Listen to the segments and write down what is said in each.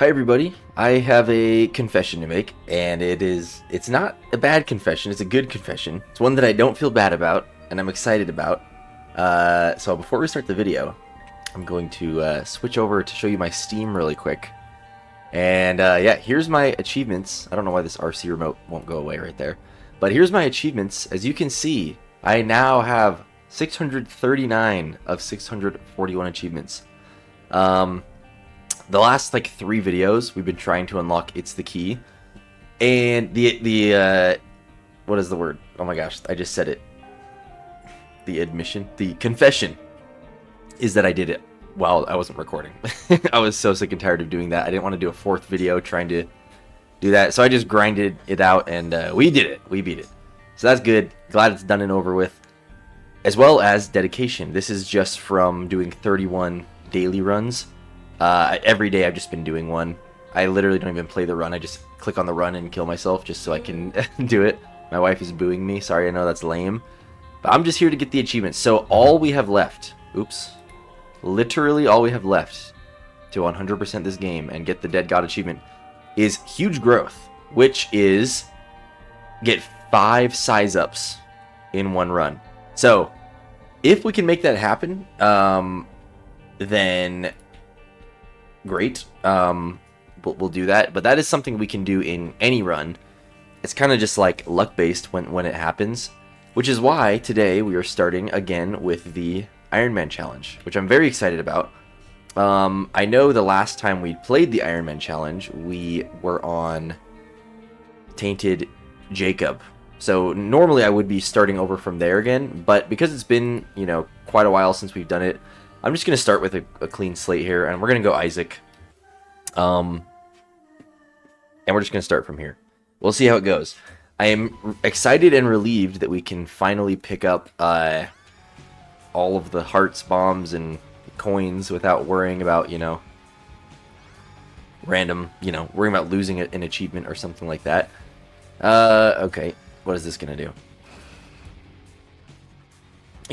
Hi everybody, I have a confession to make, and it's not a bad confession, it's a good confession. It's one that I don't feel bad about, and I'm excited about. So before we start the video, I'm going to switch over to show you my Steam really quick. And yeah, here's my achievements. I don't know why this RC remote won't go away right there. But here's my achievements. As you can see, I now have 639 of 641 achievements. The last like 3 videos we've been trying to unlock It's the Key, and the what is the word? Oh my gosh, I just said it. The confession is that I did it while I wasn't recording. I was so sick and tired of doing that. I didn't want to do a 4th video trying to do that, so I just grinded it out, and we did it. We beat it. So that's good. Glad it's done and over with. As well as dedication. This is just from doing 31 daily runs. Every day I've just been doing one. I literally don't even play the run. I just click on the run and kill myself just so I can do it. My wife is booing me. Sorry, I know that's lame. But I'm just here to get the achievements. So all we have left, literally all we have left to 100% this game and get the Dead God achievement is Huge Growth, which is get 5 size ups in one run. So if we can make that happen, then great. We'll do that, but that is something we can do in any run. It's kind of just like luck based when it happens, which is why today we are starting again with the Ironman challenge, which I'm very excited about. I know the last time we played the Ironman challenge, we were on Tainted Jacob. So normally I would be starting over from there again, but because it's been, quite a while since we've done it, I'm just going to start with a clean slate here, and we're going to go Isaac. And we're just going to start from here. We'll see how it goes. I am excited and relieved that we can finally pick up all of the hearts, bombs, and coins without worrying about, worrying about losing an achievement or something like that. Okay, what is this going to do?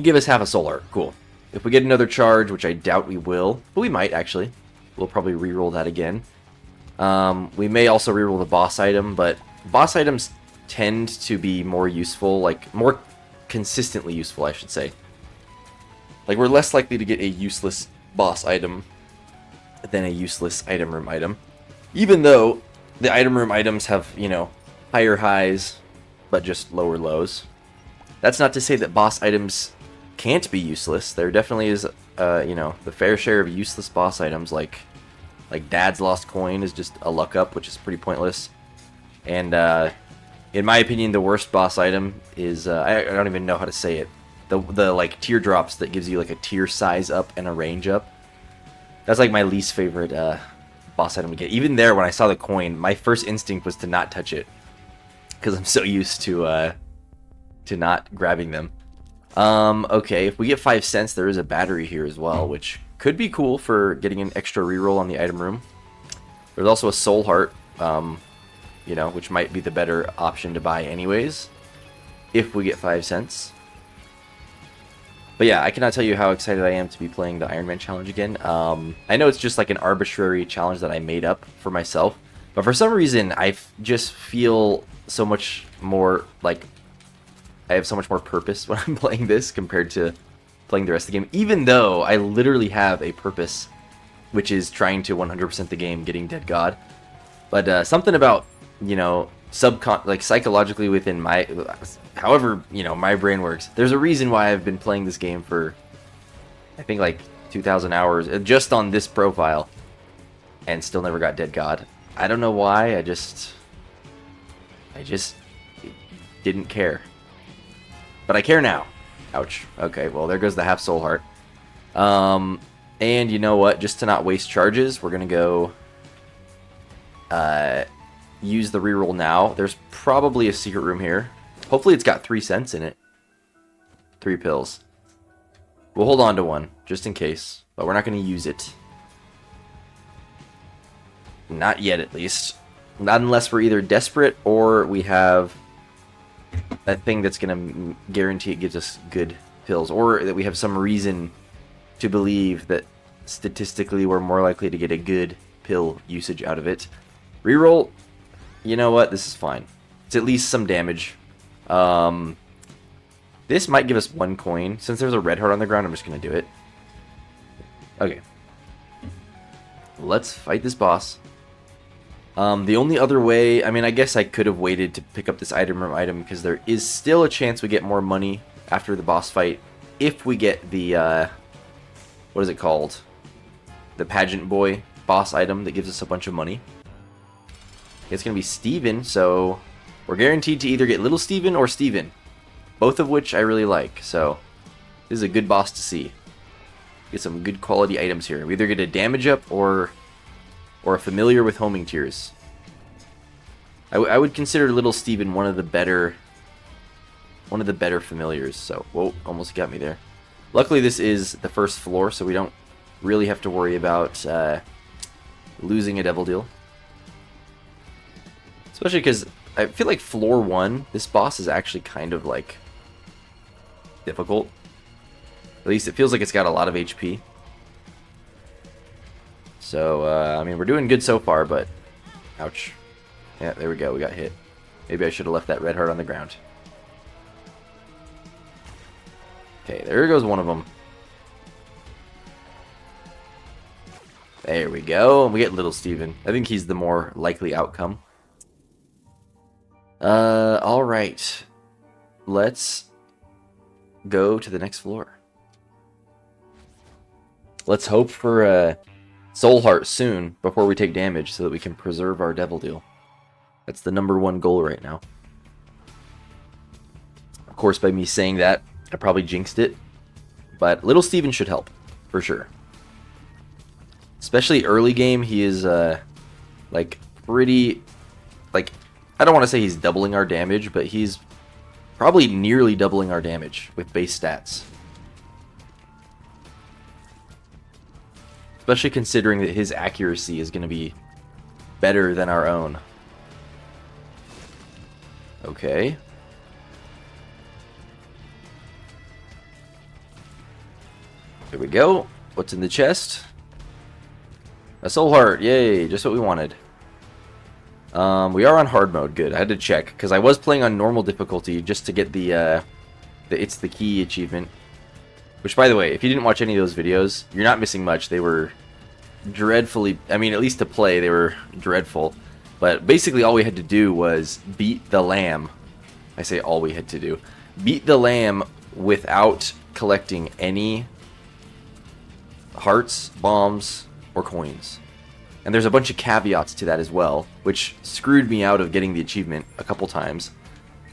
Give us half a soul heart. Cool. If we get another charge, which I doubt we will, but we might actually. We'll probably reroll that again. We may also reroll the boss item, but boss items tend to be more useful, like more consistently useful, I should say. Like we're less likely to get a useless boss item than a useless item room item. Even though the item room items have, higher highs, but just lower lows. That's not to say that boss items can't be useless. There definitely is, the fair share of useless boss items, like Dad's Lost Coin is just a luck up, which is pretty pointless. And in my opinion, the worst boss item is I don't even know how to say it. The like teardrops that gives you like a tier size up and a range up. That's like my least favorite boss item to get. Even there, when I saw the coin, my first instinct was to not touch it because I'm so used to not grabbing them. Okay, if we get 5 cents, there is a battery here as well, which could be cool for getting an extra reroll on the item room. There's also a soul heart, which might be the better option to buy anyways, if we get 5 cents. But yeah, I cannot tell you how excited I am to be playing the Ironman challenge again. I know it's just like an arbitrary challenge that I made up for myself, but for some reason, I just feel so much more like I have so much more purpose when I'm playing this compared to playing the rest of the game, even though I literally have a purpose, which is trying to 100% the game, getting Dead God. But something about, psychologically within my, however, my brain works, there's a reason why I've been playing this game for, I think, like 2,000 hours, just on this profile, and still never got Dead God. I don't know why, I just didn't care. But I care now. Ouch. Okay, well, there goes the half soul heart. And you know what? Just to not waste charges, we're going to go use the reroll now. There's probably a secret room here. Hopefully it's got 3 cents in it. 3 pills. We'll hold on to one, just in case. But we're not going to use it. Not yet, at least. Not unless we're either desperate or we have that thing that's going to guarantee it gives us good pills, or that we have some reason to believe that statistically we're more likely to get a good pill usage out of it. Reroll, you know what? This is fine. It's at least some damage. This might give us 1 coin. Since there's a red heart on the ground, I'm just going to do it. Okay. Let's fight this boss. The only other way, I mean, I guess I could have waited to pick up this item room item because there is still a chance we get more money after the boss fight if we get the, what is it called? The pageant boy boss item that gives us a bunch of money. It's going to be Steven, so we're guaranteed to either get Little Steven or Steven. Both of which I really like, so this is a good boss to see. Get some good quality items here. We either get a damage up or a familiar with homing tears. I would consider Little Steven one of the better familiars. So, whoa, almost got me there. Luckily, this is the first floor, so we don't really have to worry about losing a Devil Deal. Especially because I feel like floor 1, this boss is actually kind of like difficult. At least it feels like it's got a lot of HP. So, I mean, we're doing good so far, but ouch. Yeah, there we go. We got hit. Maybe I should have left that red heart on the ground. Okay, there goes one of them. There we go. And we get Little Steven. I think he's the more likely outcome. Alright. Let's go to the next floor. Let's hope for a Soul Heart soon before we take damage so that we can preserve our Devil Deal. That's the #1 goal right now. Of course, by me saying that, I probably jinxed it. But Little Steven should help, for sure. Especially early game, he is, like, pretty... Like, I don't want to say he's doubling our damage, but he's probably nearly doubling our damage with base stats. Especially considering that his accuracy is going to be better than our own. Okay. There we go. What's in the chest? A soul heart. Yay, just what we wanted. We are on hard mode. Good. I had to check because I was playing on normal difficulty just to get the It's the Key achievement. Which, by the way, if you didn't watch any of those videos, you're not missing much. They were dreadfully... I mean, at least to play, they were dreadful. But basically all we had to do was beat the lamb. I say all we had to do. Beat the lamb without collecting any hearts, bombs, or coins. And there's a bunch of caveats to that as well, which screwed me out of getting the achievement a couple times.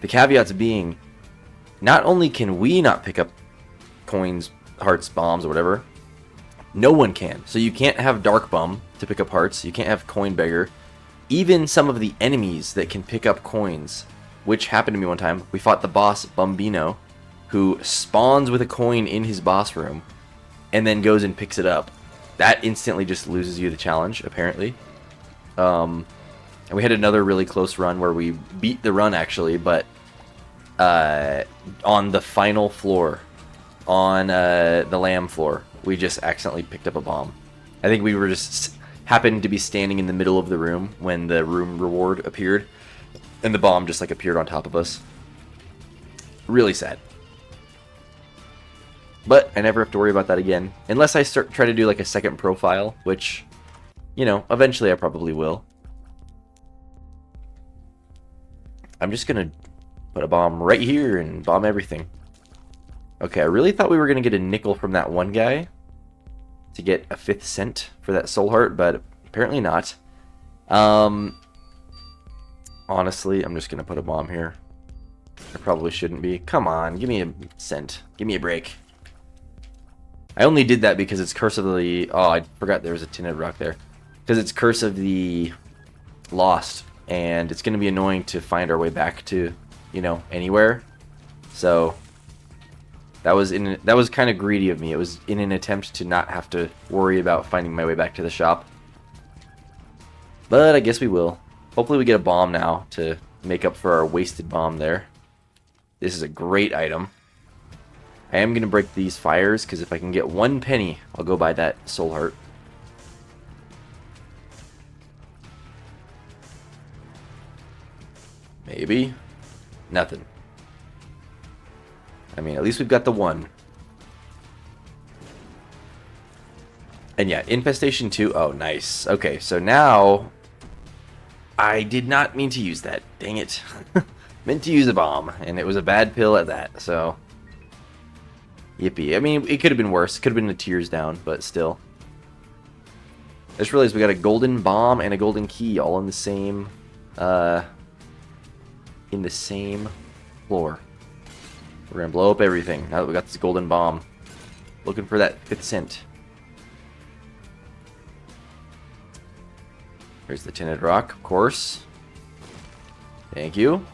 The caveats being, not only can we not pick up coins, hearts, bombs, or whatever, no one can. So you can't have Dark Bum to pick up hearts, you can't have Coin Beggar. Even some of the enemies that can pick up coins, which happened to me one time, we fought the boss Bumbino, who spawns with a coin in his boss room, and then goes and picks it up. That instantly just loses you the challenge, apparently. And we had another really close run where we beat the run, actually, but on the final floor, on the lamb floor, we just accidentally picked up a bomb. I think we were just happened to be standing in the middle of the room when the room reward appeared, and the bomb just like appeared on top of us. Really sad. But I never have to worry about that again, unless I try to do like a second profile, which, you know, eventually I probably will. I'm just gonna put a bomb right here and bomb everything. Okay, I really thought we were gonna get a nickel from that one guy to get a 5th cent for that soul heart, but apparently not. Honestly, I'm just gonna put a bomb here. I probably shouldn't be. Come on, give me a cent. Give me a break. I only did that because it's Curse of the... Oh, I forgot there was a tinted rock there. Because it's Curse of the Lost, and it's going to be annoying to find our way back to, you know, anywhere. So that was kind of greedy of me. It was in an attempt to not have to worry about finding my way back to the shop. But I guess we will. Hopefully we get a bomb now to make up for our wasted bomb there. This is a great item. I am going to break these fires, because if I can get 1 penny, I'll go buy that soul heart. Maybe. Nothing. I mean, at least we've got the one. And yeah, Infestation 2. Oh, nice. Okay, so now... I did not mean to use that. Dang it. Meant to use a bomb, and it was a bad pill at that, so... Yippee. I mean, it could have been worse. It could have been the tears down, but still. I just realized we got a golden bomb and a golden key all in the same... in the same floor. We're gonna blow up everything now that we got this golden bomb. Looking for that 5th cent. Here's the tinted rock, of course. Thank you.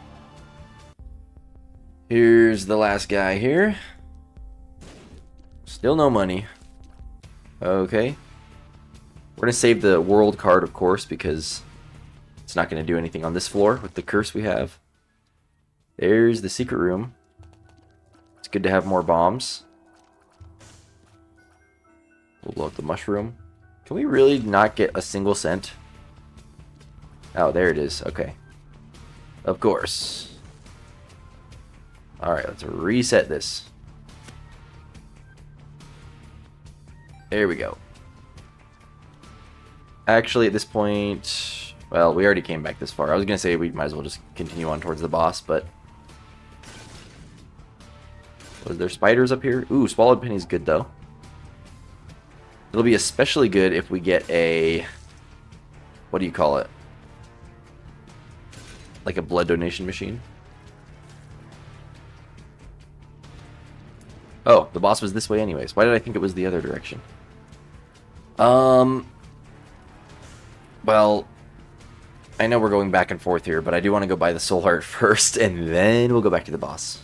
Here's the last guy here. Still no money. Okay. We're gonna save the world card, of course, because it's not gonna do anything on this floor with the curse we have. There's the secret room. It's good to have more bombs. We'll blow up the mushroom. Can we really not get a single cent? Oh, there it is. Okay. Of course. Alright, let's reset this. There we go. Actually, at this point... Well, we already came back this far. I was going to say we might as well just continue on towards the boss, but... Was there spiders up here? Ooh, Swallowed Penny's good, though. It'll be especially good if we get a... What do you call it? Like a blood donation machine. Oh, the boss was this way anyways. Why did I think it was the other direction? Well, I know we're going back and forth here, but I do want to go buy the soul heart first, and then we'll go back to the boss.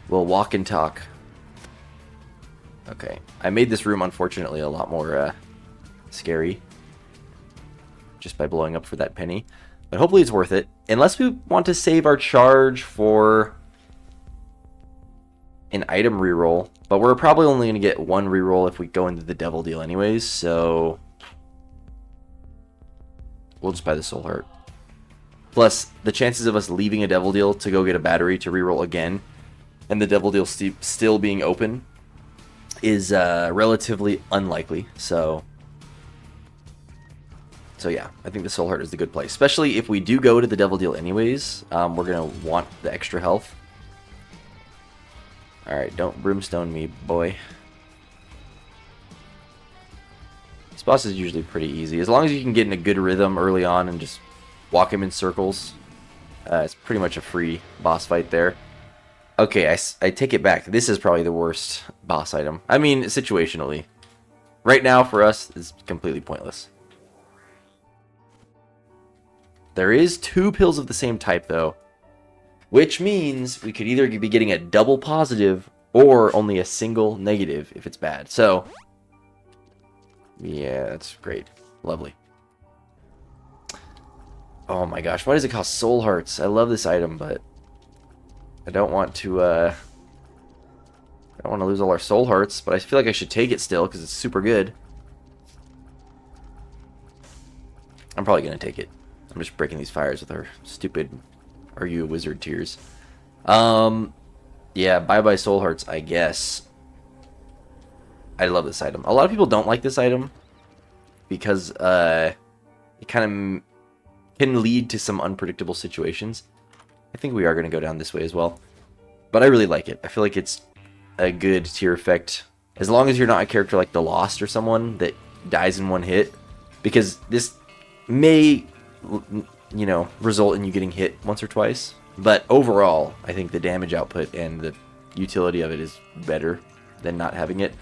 We'll walk and talk. Okay. I made this room, unfortunately, a lot more scary. Just by blowing up for that penny. But hopefully it's worth it. Unless we want to save our charge for an item reroll. But we're probably only going to get one reroll if we go into the devil deal anyways. So we'll just buy the soul heart. Plus, the chances of us leaving a devil deal to go get a battery to reroll again, and the devil deal still being open, is relatively unlikely. So yeah, I think the soul heart is the good play. Especially if we do go to the devil deal anyways. We're going to want the extra health. Alright, don't brimstone me, boy. This boss is usually pretty easy. As long as you can get in a good rhythm early on and just walk him in circles. It's pretty much a free boss fight there. Okay, I take it back. This is probably the worst boss item. I mean, situationally. Right now, for us, it's completely pointless. There is 2 pills of the same type, though. Which means we could either be getting a double positive or only a single negative if it's bad. So, yeah, that's great. Lovely. Oh my gosh, why does it cost soul hearts? I love this item, but I don't want to, I don't want to lose all our soul hearts, but I feel like I should take it still because it's super good. I'm probably going to take it. I'm just breaking these fires with our stupid "Are you a wizard" tears. Yeah, bye-bye soul hearts, I guess. I love this item. A lot of people don't like this item because it kind of can lead to some unpredictable situations. I think we are going to go down this way as well. But I really like it. I feel like it's a good tier effect. As long as you're not a character like the Lost or someone that dies in one hit. Because this may, you know, result in you getting hit once or twice. But overall, I think the damage output and the utility of it is better than not having it.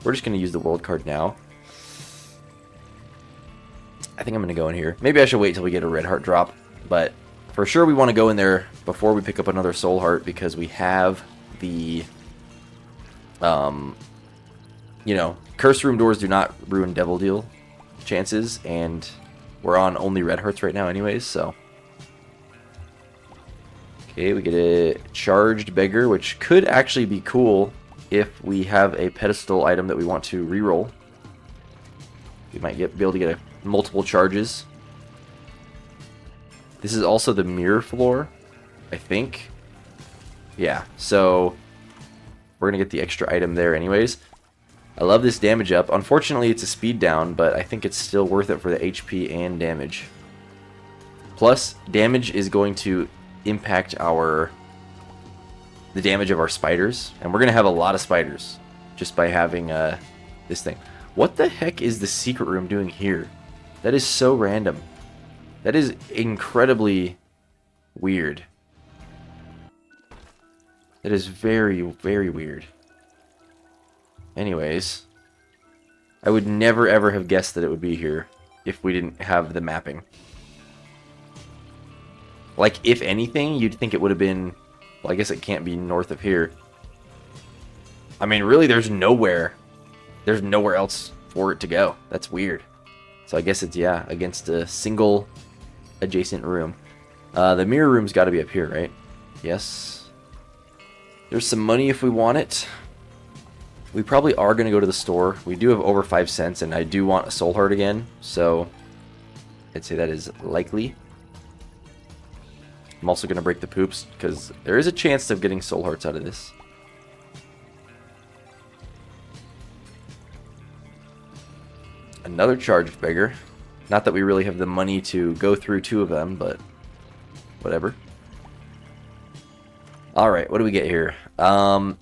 We're just going to use the world card now. I think I'm going to go in here. Maybe I should wait till we get a red heart drop. But for sure we want to go in there before we pick up another soul heart, because we have the, you know, cursed room doors do not ruin devil deal chances, and we're on only red hearts right now anyways, so. Okay, we get a charged beggar, which could actually be cool if we have a pedestal item that we want to reroll. We might be able to get multiple charges. This is also the mirror floor, I think. Yeah, so we're going to get the extra item there anyways. I love this damage up. Unfortunately, it's a speed down, but I think it's still worth it for the HP and damage. Plus, damage is going to impact the damage of our spiders. And we're going to have a lot of spiders just by having this thing. What the heck is the secret room doing here? That is so random. That is incredibly weird. That is very, very weird. Anyways, I would never ever have guessed that it would be here if we didn't have the mapping. Like, if anything, you'd think it would have been... Well, I guess it can't be north of here. I mean, really, there's nowhere else for it to go. That's weird. So I guess it's, yeah, against a single adjacent room. The mirror room's got to be up here, right? Yes. There's some money if we want it. We probably are going to go to the store. We do have over 5 cents, and I do want a soul heart again, so I'd say that is likely. I'm also going to break the poops, because there is a chance of getting soul hearts out of this. Another charged beggar. Not that we really have the money to go through 2 of them, but whatever. Alright, what do we get here? 9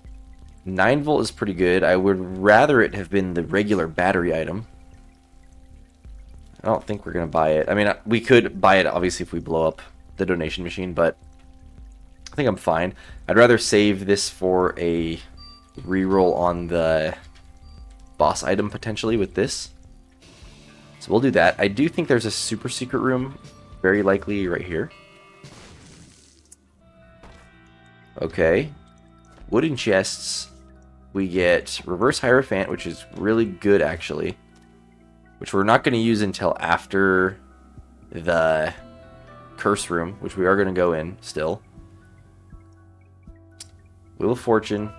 volt is pretty good. I would rather it have been the regular battery item. I don't think we're going to buy it. I mean, we could buy it, obviously, if we blow up the donation machine, but I think I'm fine. I'd rather save this for a reroll on the boss item, potentially, with this. So we'll do that. I do think there's a super secret room, very likely right here. Okay. Wooden chests. We get Reverse Hierophant, which is really good, actually. Which we're not going to use until after the Curse Room, which we are going to go in still. Wheel of Fortune.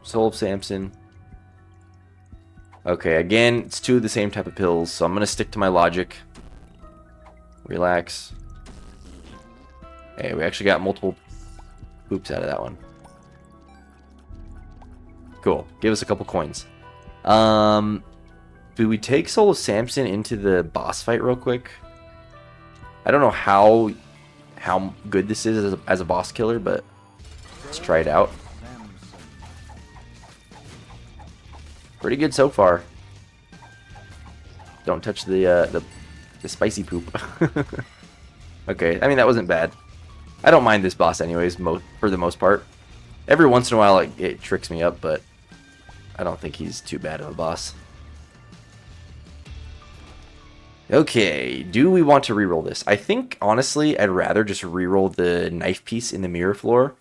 Soul of Samson. Okay, again, it's 2 of the same type of pills, so I'm going to stick to my logic. Relax. Hey, we actually got multiple poops out of that one. Cool. Give us a couple coins. Do we take Soul of Samson into the boss fight real quick? I don't know how good this is as a boss killer, but let's try it out. Pretty good so far. Don't touch the spicy poop. Okay, I mean, that wasn't bad. I don't mind this boss anyways, for the most part. Every once in a while it tricks me up, but I don't think he's too bad of a boss. Okay, do we want to reroll this? I think, honestly, I'd rather just reroll the knife piece in the mirror floor.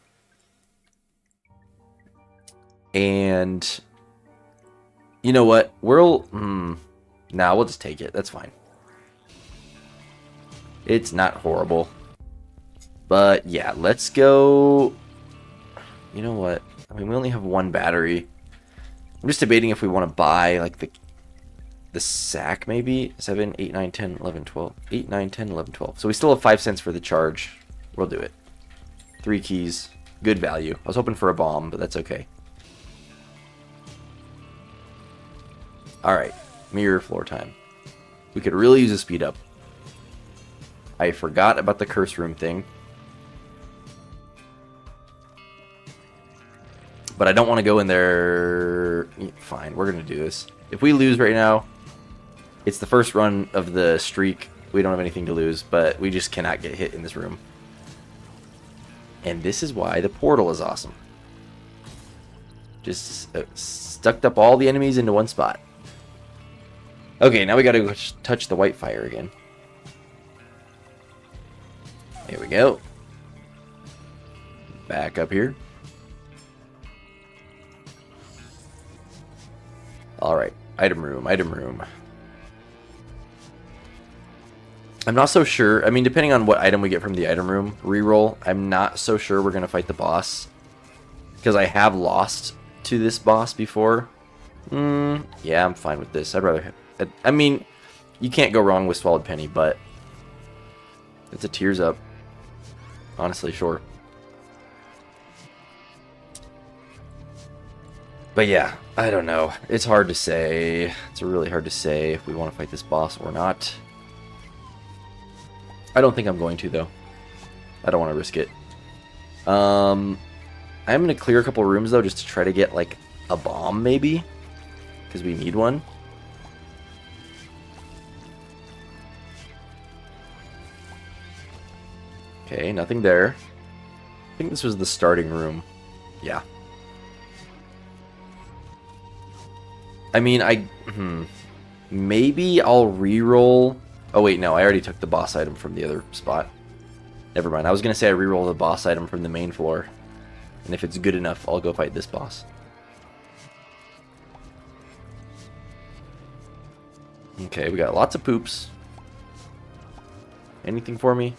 And you know what? We'll just take it. That's fine. It's not horrible. But yeah, let's go. You know what? I mean, we only have 1 battery. I'm just debating if we want to buy like the sack, maybe 7, 8, 9, 10, 11, 12. 8, 9, 10, 11, 12. So we still have 5 cents for the charge. We'll do it. 3 keys. Good value. I was hoping for a bomb, but that's okay. Alright. Mirror floor time. We could really use a speed up. I forgot about the curse room thing. But I don't want to go in there. Fine, we're going to do this. If we lose right now, it's the first run of the streak. We don't have anything to lose, but we just cannot get hit in this room. And this is why the portal is awesome. Just stuck up all the enemies into one spot. Okay, now we got to touch the white fire again. Here we go. Back up here. Alright, item room, item room. I'm not so sure. I mean, depending on what item we get from the item room reroll, I'm not so sure we're going to fight the boss. Because I have lost to this boss before. Yeah, I'm fine with this. I'd rather... I mean, you can't go wrong with Swallowed Penny, but It's a tears up. Honestly, sure. But yeah, I don't know. It's hard to say. It's really hard to say if we want to fight this boss or not. I don't think I'm going to, though. I don't want to risk it. I'm going to clear a couple rooms, though, just to try to get, like, a bomb, maybe. Because we need one. Okay, nothing there. I think this was the starting room. Yeah. I mean, maybe I'll re-roll. Oh wait, no, I already took the boss item from the other spot. Never mind. I was gonna say I re-roll the boss item from the main floor, and if it's good enough, I'll go fight this boss. Okay, we got lots of poops. Anything for me?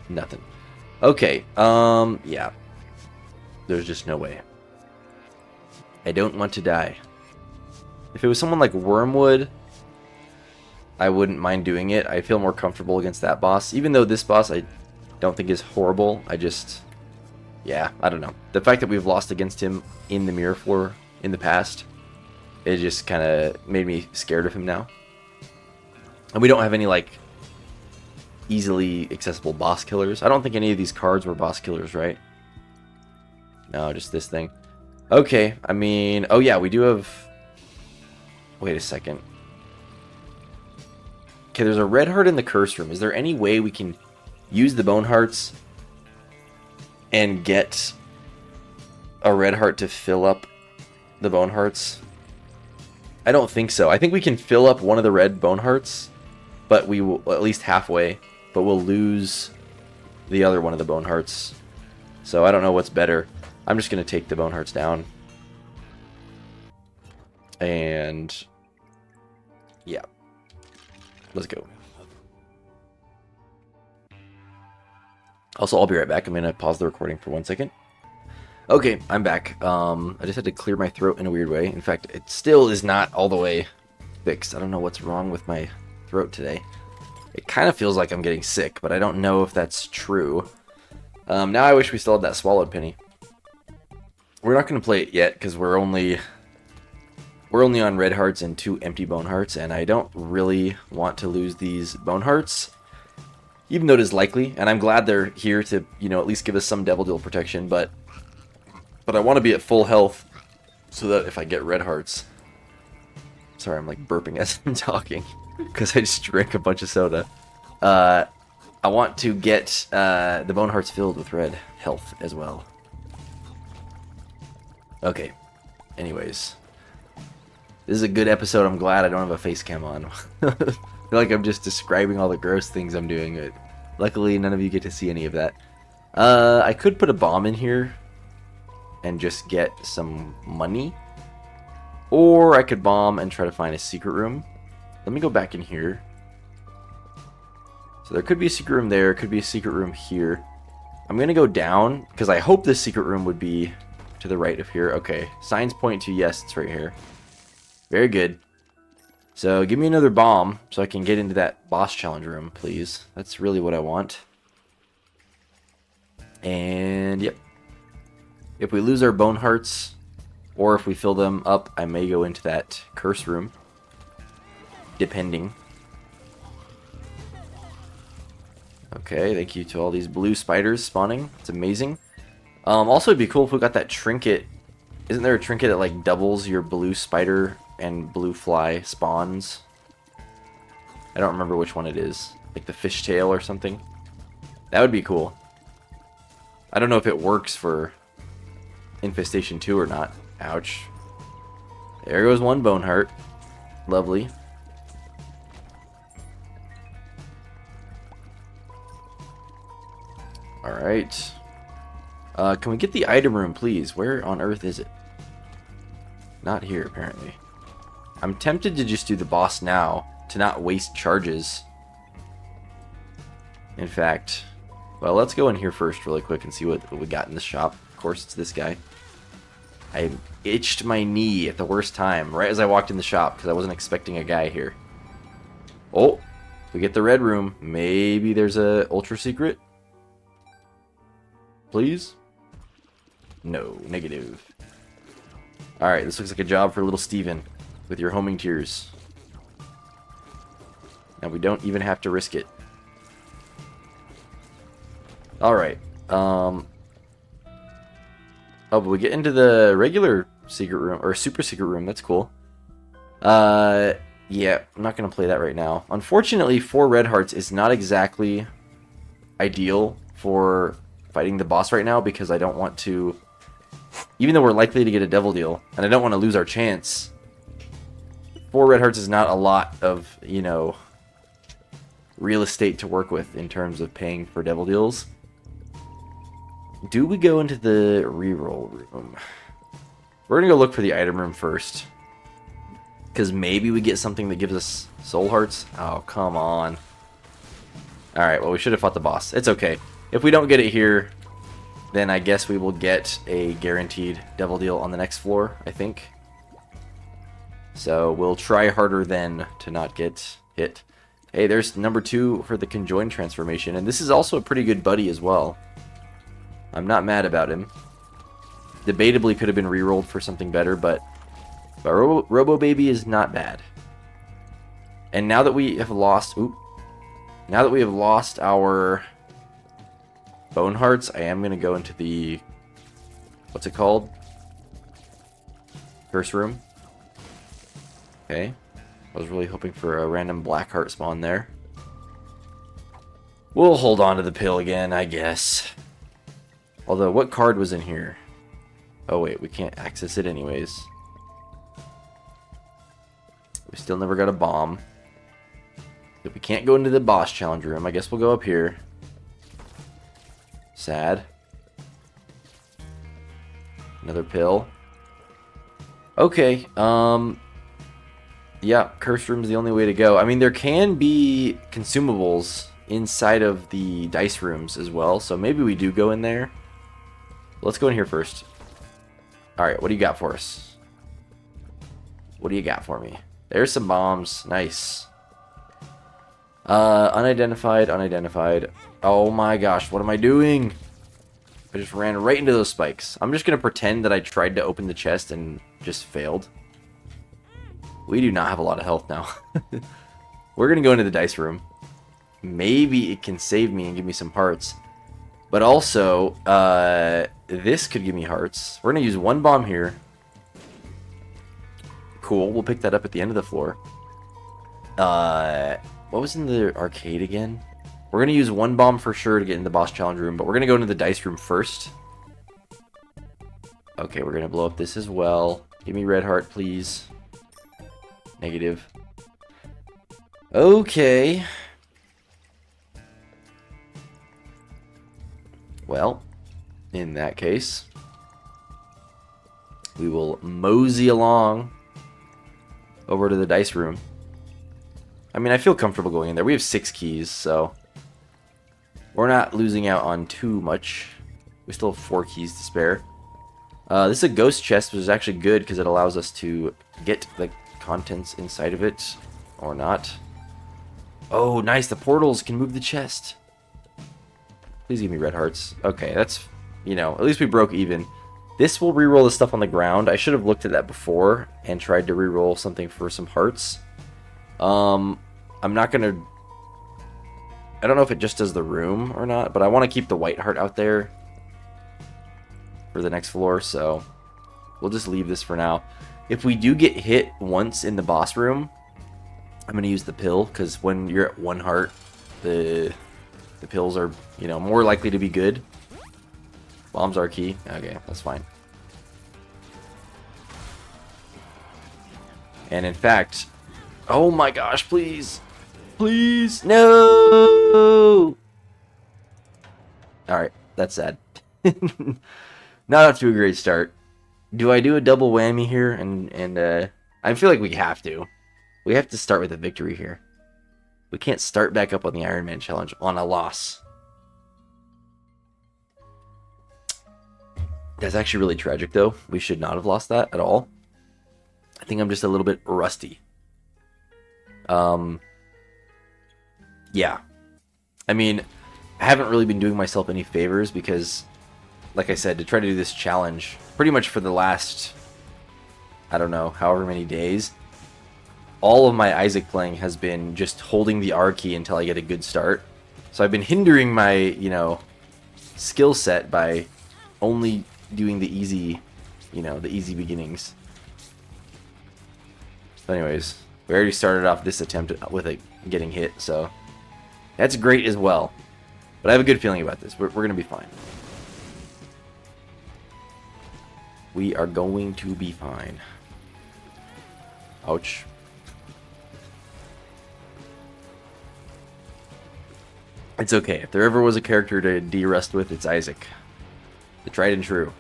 Nothing. Okay, yeah. There's just no way. I don't want to die. If it was someone like Wormwood, I wouldn't mind doing it. I feel more comfortable against that boss. Even though this boss I don't think is horrible. I just... yeah, I don't know. The fact that we've lost against him in the mirror floor in the past, it just kind of made me scared of him now. And we don't have any, like, easily accessible boss killers. I don't think any of these cards were boss killers, right? No, just this thing. Okay, I mean... oh yeah, we do have... wait a second. Okay, there's a red heart in the curse room. Is there any way we can use the bone hearts and get a red heart to fill up the bone hearts? I don't think so. I think we can fill up one of the red bone hearts, but we will... at least halfway, but we'll lose the other one of the bone hearts. So I don't know what's better. I'm just going to take the bone hearts down. And yeah. Let's go. Also, I'll be right back. I'm going to pause the recording for 1 second. Okay, I'm back. I just had to clear my throat in a weird way. In fact, it still is not all the way fixed. I don't know what's wrong with my throat today. It kind of feels like I'm getting sick, but I don't know if that's true. Now I wish we still had that swallowed penny. We're not going to play it yet because we're only on red hearts and 2 empty bone hearts, and I don't really want to lose these bone hearts, even though it is likely. And I'm glad they're here to, you know, at least give us some devil deal protection. But I want to be at full health so that if I get red hearts, sorry, I'm like burping as I'm talking because I just drank a bunch of soda. I want to get the bone hearts filled with red health as well. Okay, anyways, this is a good episode. I'm glad I don't have a face cam on. I feel like I'm just describing all the gross things I'm doing, but luckily none of you get to see any of that. I could put a bomb in here and just get some money, or I could bomb and try to find a secret room. Let me go back in here. So there could be a secret room there, could be a secret room here. I'm gonna go down because I hope this secret room would be to the right of here. Okay, signs point to yes, it's right here. Very good. So give me another bomb so I can get into that boss challenge room, please. That's really what I want. And yep. If we lose our bone hearts, or if we fill them up, I may go into that curse room. Depending. Okay, thank you to all these blue spiders spawning. It's amazing. Also, it'd be cool if we got that trinket. Isn't there a trinket that like doubles your blue spider and blue fly spawns? I don't remember which one it is. Like the fishtail or something. That would be cool. I don't know if it works for Infestation 2 or not. Ouch. There goes one bone heart. Lovely. Alright. Can we get the item room, please? Where on earth is it? Not here, apparently. I'm tempted to just do the boss now, to not waste charges. In fact, well, let's go in here first really quick and see what we got in the shop. Of course, it's this guy. I itched my knee at the worst time, right as I walked in the shop, because I wasn't expecting a guy here. Oh, we get the red room, maybe there's a ultra secret. Please? No, negative. Alright, this looks like a job for little Steven with your homing tears. And we don't even have to risk it. Alright. Oh, but we get into the regular secret room, or super secret room. That's cool. Yeah, I'm not going to play that right now. Unfortunately, 4 red hearts is not exactly ideal for fighting the boss right now, because I don't want to, even though we're likely to get a devil deal, and I don't want to lose our chance, 4 red hearts is not a lot of, you know, real estate to work with in terms of paying for devil deals. Do we go into the reroll room? We're going to go look for the item room first, because maybe we get something that gives us soul hearts. Oh, come on. Alright, well, we should have fought the boss. It's okay. If we don't get it here, then I guess we will get a guaranteed devil deal on the next floor, I think. So we'll try harder then to not get hit. Hey, there's number 2 for the conjoined transformation, and this is also a pretty good buddy as well. I'm not mad about him. Debatably could have been rerolled for something better, but Robo Baby is not bad. And now that we have lost, now that we have lost our Bone Hearts, I am gonna go into the, what's it called? Curse room. Okay. I was really hoping for a random black heart spawn there. We'll hold on to the pill again, I guess. Although, what card was in here? Oh wait, we can't access it anyways. We still never got a bomb. If we can't go into the boss challenge room, I guess we'll go up here. Sad. Another pill. Okay, yeah, curse room's the only way to go. I mean, there can be consumables inside of the dice rooms as well, so maybe we do go in there. Let's go in here first. Alright, what do you got for us? What do you got for me? There's some bombs. Nice. Unidentified, unidentified. Oh my gosh, what am I doing? I just ran right into those spikes. I'm just going to pretend that I tried to open the chest and just failed. We do not have a lot of health now. We're going to go into the dice room. Maybe it can save me and give me some hearts. But also, this could give me hearts. We're going to use 1 bomb here. Cool, we'll pick that up at the end of the floor. What was in the arcade again? We're going to use 1 bomb for sure to get in the boss challenge room, but we're going to go into the dice room first. Okay, we're going to blow up this as well. Give me red heart, please. Negative. Okay. Well, in that case, we will mosey along over to the dice room. I mean, I feel comfortable going in there. We have 6 keys, so we're not losing out on too much. We still have 4 keys to spare. This is a ghost chest, which is actually good because it allows us to get the contents inside of it, or not. Oh, nice. The portals can move the chest. Please give me red hearts. Okay, that's, you know, at least we broke even. This will reroll the stuff on the ground. I should have looked at that before and tried to reroll something for some hearts. I'm not going to... I don't know if it just does the room or not, but I want to keep the white heart out there for the next floor, so we'll just leave this for now. If we do get hit once in the boss room, I'm going to use the pill, because when you're at 1 heart, the pills are, you know, more likely to be good. Bombs are key. Okay, that's fine. And in fact, oh my gosh, please. Please. No! Alright, that's sad. Not off to a great start. Do I do a double whammy here? And I feel like we have to. We have to start with a victory here. We can't start back up on the Ironman challenge on a loss. That's actually really tragic, though. We should not have lost that at all. I think I'm just a little bit rusty. Yeah. I mean, I haven't really been doing myself any favors because, like I said, to try to do this challenge pretty much for the last, I don't know, however many days, all of my Isaac playing has been just holding the R key until I get a good start. So I've been hindering my, skill set by only doing the easy, the easy beginnings. But anyways, we already started off this attempt with it getting hit, so that's great as well. But I have a good feeling about this. We're going to be fine. We are going to be fine. Ouch. It's okay. If there ever was a character to de-rust with, it's Isaac. The tried and true.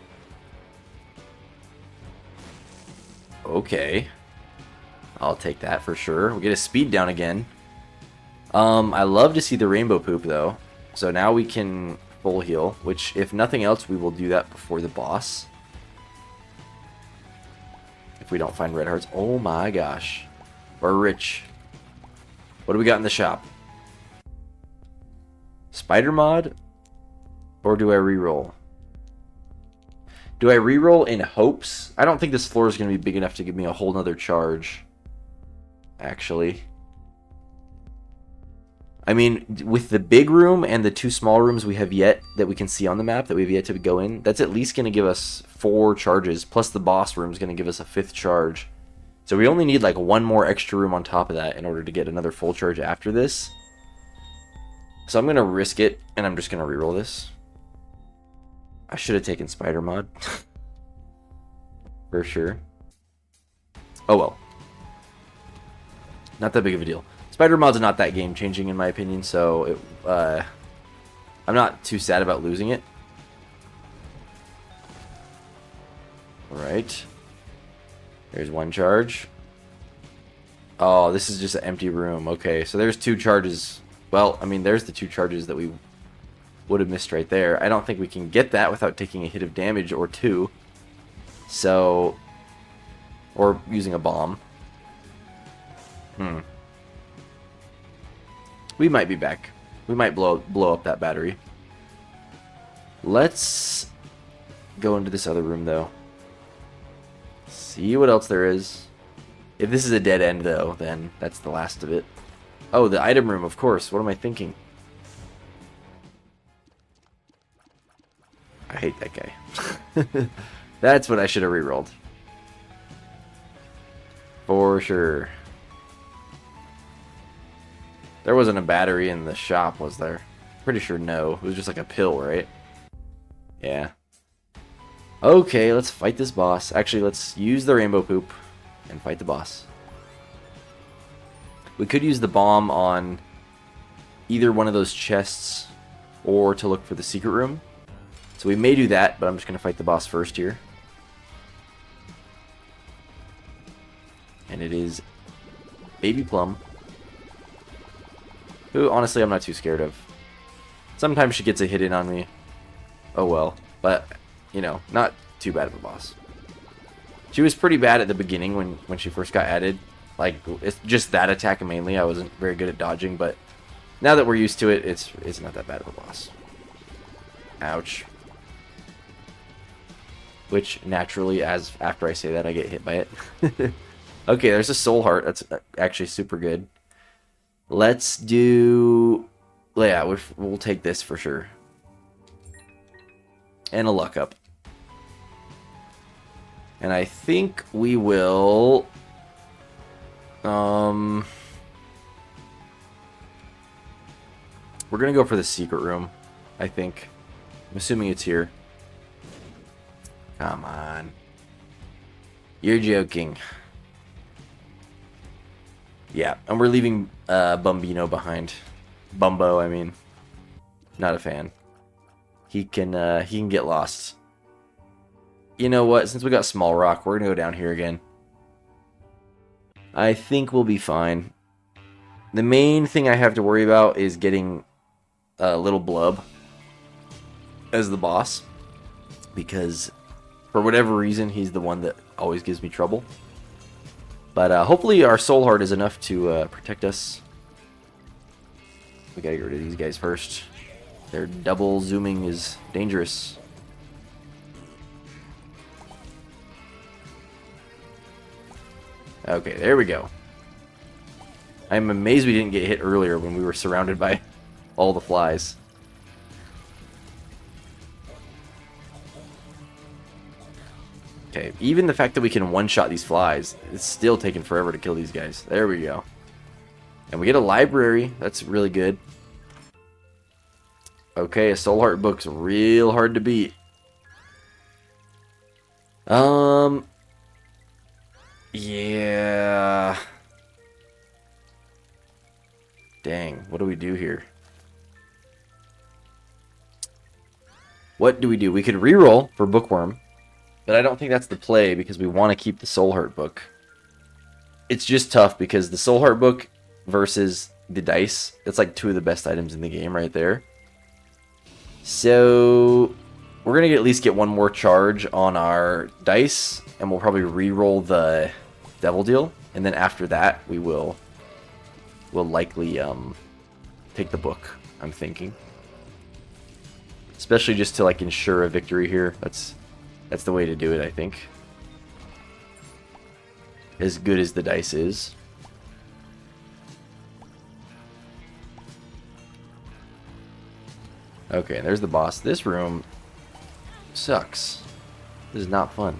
Okay. I'll take that for sure. We get a speed down again. I love to see the rainbow poop, though. So now we can full heal, which, if nothing else, we will do that before the boss. If we don't find red hearts. Oh my gosh. We're rich. What do we got in the shop? Spider mod? Or do I reroll? Do I reroll in hopes? I don't think this floor is going to be big enough to give me a whole nother charge. Actually. I mean, with the big room and the 2 small rooms we have yet that we can see on the map that we have yet to go in, that's at least going to give us 4 charges, plus the boss room is going to give us a 5th charge. So we only need like 1 more extra room on top of that in order to get another full charge after this. So I'm going to risk it, and I'm just going to reroll this. I should have taken Spider Mod. For sure. Oh well. Not that big of a deal. Spider Mod's not that game changing in my opinion, so I'm not too sad about losing it. Alright. There's 1 charge. Oh, this is just an empty room. Okay, so there's 2 charges. Well, I mean, there's the 2 charges that we would have missed right there. I don't think we can get that without taking a hit of damage or 2. So, or using a bomb. We might be back. We might blow up that battery. Let's go into this other room, though. See what else there is. If this is a dead end, though, then that's the last of it. Oh, the item room, of course. What am I thinking? I hate that guy. That's what I should have rerolled. For sure. There wasn't a battery in the shop, was there? Pretty sure no. It was just like a pill, right? Yeah. Okay, let's fight this boss. Actually, let's use the rainbow poop and fight the boss. We could use the bomb on either one of those chests or to look for the secret room. So we may do that, but I'm just going to fight the boss first here. And it is Baby Plum. Who, honestly, I'm not too scared of. Sometimes she gets a hit in on me. Oh well. But, not too bad of a boss. She was pretty bad at the beginning when she first got added. Like, it's just that attack mainly. I wasn't very good at dodging, but now that we're used to it, it's not that bad of a boss. Ouch. Which, naturally, after I say that, I get hit by it. Okay, there's a soul heart. That's actually super good. Let's do... Yeah, we'll take this for sure. And a luck up. And I think we will... We're going to go for the secret room, I think. I'm assuming it's here. Come on. You're joking. Yeah, and we're leaving Bumbino behind. Bumbo, I mean. Not a fan. He can get lost. You know what? Since we got Small Rock, we're going to go down here again. I think we'll be fine. The main thing I have to worry about is getting Little Blub as the boss. Because for whatever reason, he's the one that always gives me trouble. But hopefully our Soul Heart is enough to protect us. We gotta get rid of these guys first. Their double zooming is dangerous. Okay, there we go. I'm amazed we didn't get hit earlier when we were surrounded by all the flies. Okay, even the fact that we can one-shot these flies, it's still taking forever to kill these guys. There we go. And we get a library. That's really good. Okay, a Soul Heart book's real hard to beat. Yeah. Dang, what do we do here? What do we do? We could reroll for Bookworm, but I don't think that's the play because we want to keep the Soul Heart book. It's just tough because the Soul Heart book versus the dice, it's like two of the best items in the game right there. So we're going to at least get one more charge on our dice, and we'll probably re-roll the Devil Deal, and then after that we'll likely take the book, I'm thinking. Especially just to like ensure a victory here. That's the way to do it, I think. As good as the dice is. Okay, there's the boss. This room sucks. This is not fun.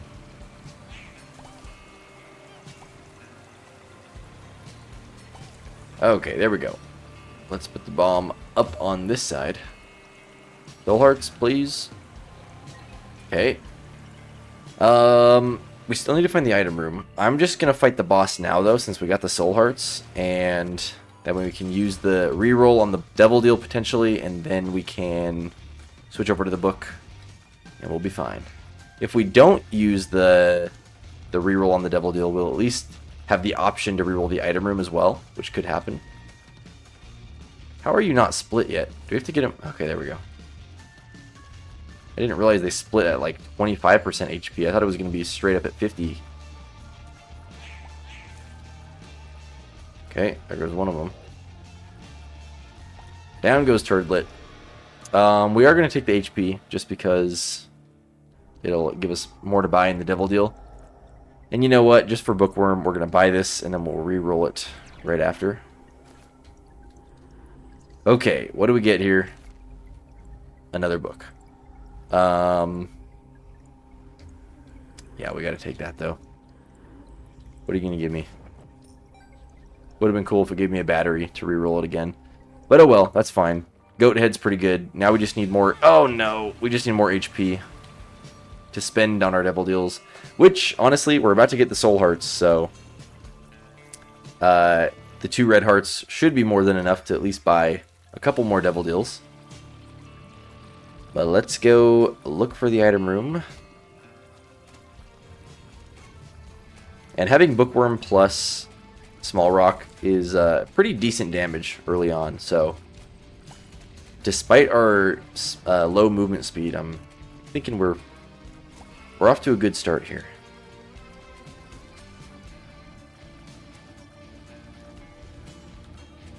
Okay, there we go. Let's put the bomb up on this side. Soul Hearts, please. Okay. We still need to find the item room. I'm just gonna fight the boss now, though, since we got the Soul Hearts, and that way we can use the reroll on the Devil Deal potentially, and then we can switch over to the book, and we'll be fine. If we don't use the reroll on the Devil Deal, we'll at least have the option to reroll the item room as well, which could happen. How are you not split yet? Do we have to get him? Okay, there we go. I didn't realize they split at like 25% HP. I thought it was going to be straight up at 50. Okay, there goes one of them. Down goes Turdlet. We are going to take the HP just because it'll give us more to buy in the Devil Deal. And you know what? Just for Bookworm, we're going to buy this and then we'll re-roll it right after. Okay, what do we get here? Another book. Yeah, we gotta take that though. What are you gonna give me? Would have been cool if it gave me a battery to re-roll it again. But oh well, that's fine. Goat Head's pretty good. Now we just need more... Oh no! We just need more HP to spend on our Devil Deals. Which, honestly, we're about to get the Soul Hearts, so... the 2 red hearts should be more than enough to at least buy a couple more Devil Deals. But let's go look for the item room. And having Bookworm plus Small Rock is pretty decent damage early on, so... Despite our low movement speed, I'm thinking we're off to a good start here.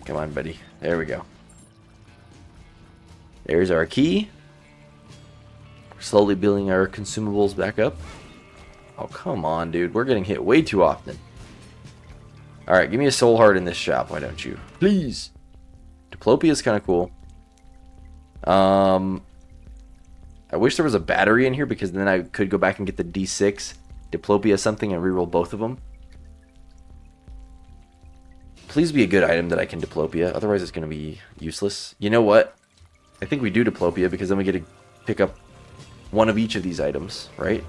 Come on, buddy. There we go. There's our key. We're slowly building our consumables back up. Oh, come on, dude. We're getting hit way too often. Alright, give me a soul heart in this shop, why don't you? Please. Diplopia is kind of cool. I wish there was a battery in here because then I could go back and get the D6, Diplopia something, and reroll both of them. Please be a good item that I can Diplopia, otherwise it's going to be useless. You know what? I think we do Diplopia because then we get to pick up one of each of these items, right?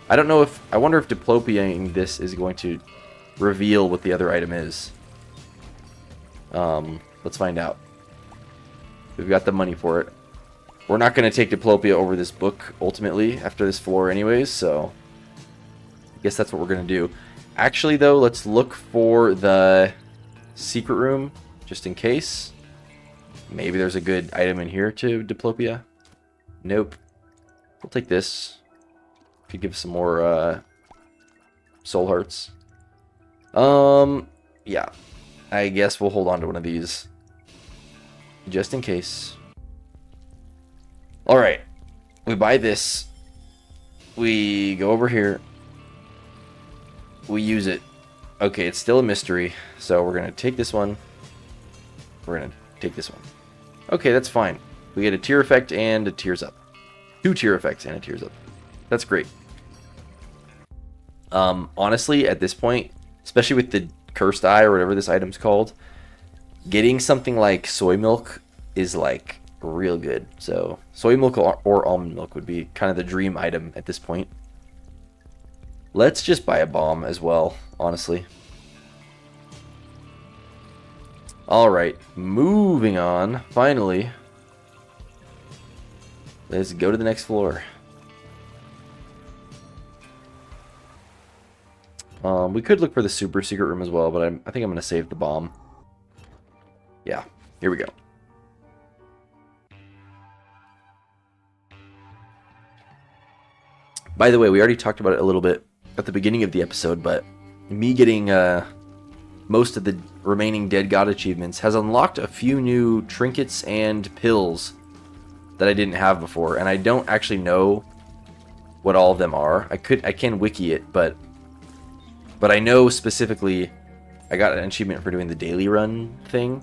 I don't know if... I wonder if Diplopiaing this is going to reveal what the other item is. Let's find out. We've got the money for it. We're not going to take Diplopia over this book, ultimately, after this floor anyways, so... I guess that's what we're going to do. Actually, though, let's look for the secret room, just in case. Maybe there's a good item in here to Diplopia. Nope. We'll take this. Could give us some more soul hearts. Yeah. I guess we'll hold on to one of these. Just in case. Alright. We buy this. We go over here. We use it. Okay, it's still a mystery. So we're going to take this one. We're going to take this one. Okay, that's fine. We get a tear effect and a tears up. 2 tear effects and a tears up. That's great. Honestly, at this point, especially with the cursed eye or whatever this item's called, getting something like soy milk is like real good. So soy milk or almond milk would be kind of the dream item at this point. Let's just buy a bomb as well, honestly. Alright, moving on. Finally. Let's go to the next floor. We could look for the super secret room as well, but I think I'm going to save the bomb. Yeah, here we go. By the way, we already talked about it a little bit at the beginning of the episode, but me getting most of the remaining Dead God achievements has unlocked a few new trinkets and pills that I didn't have before, and I don't actually know what all of them are. I can wiki it, but I know specifically I got an achievement for doing the daily run thing.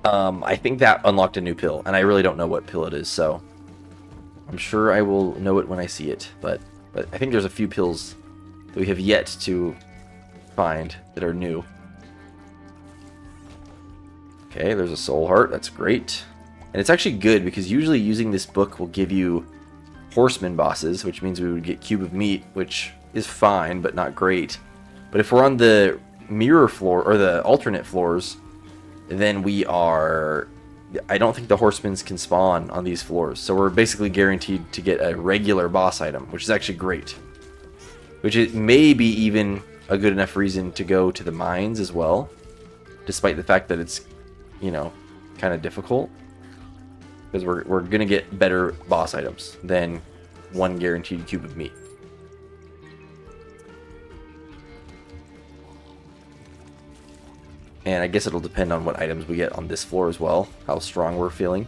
I think that unlocked a new pill, and I really don't know what pill it is, so I'm sure I will know it when I see it. But I think there's a few pills that we have yet to find that are new. Okay, there's a soul heart. That's great. And it's actually good because usually using this book will give you horseman bosses, which means we would get cube of meat, which is fine, but not great. But if we're on the mirror floor, or the alternate floors, then we are... I don't think the horsemans can spawn on these floors. So we're basically guaranteed to get a regular boss item, which is actually great. Which is maybe even a good enough reason to go to the mines as well. Despite the fact that it's, you know, kind of difficult. Because we're going to get better boss items than one guaranteed cube of meat. And I guess it'll depend on what items we get on this floor as well. How strong we're feeling.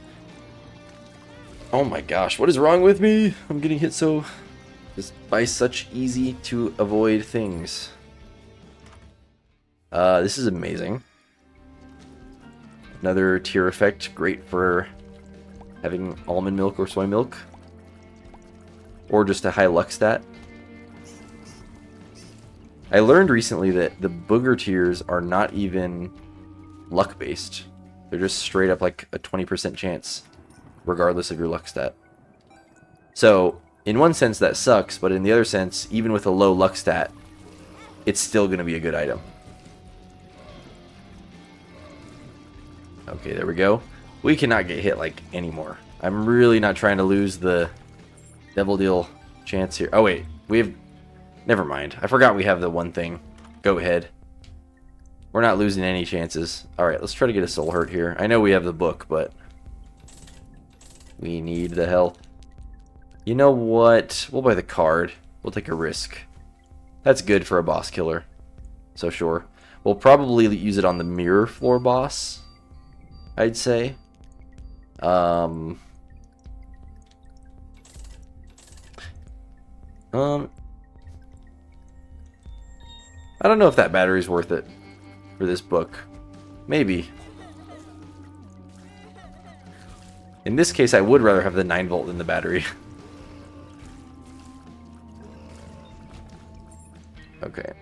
Oh my gosh, what is wrong with me? I'm getting hit so... just by such easy to avoid things. This is amazing. Another tear effect. Great for having almond milk or soy milk. Or just a high luck stat. I learned recently that the booger tears are not even luck based. They're just straight up like a 20% chance, regardless of your luck stat. So, in one sense that sucks, but in the other sense, even with a low luck stat, it's still going to be a good item. Okay, there we go. We cannot get hit like anymore. I'm really not trying to lose the Devil Deal chance here. Oh wait, we have... Never mind. I forgot we have the one thing. Go ahead. We're not losing any chances. Alright, let's try to get a soul hurt here. I know we have the book, but we need the health. You know what? We'll buy the card. We'll take a risk. That's good for a boss killer. So sure. We'll probably use it on the mirror floor boss, I'd say. I don't know if that battery's worth it for this book. Maybe. In this case, I would rather have the 9-volt than the battery. Okay.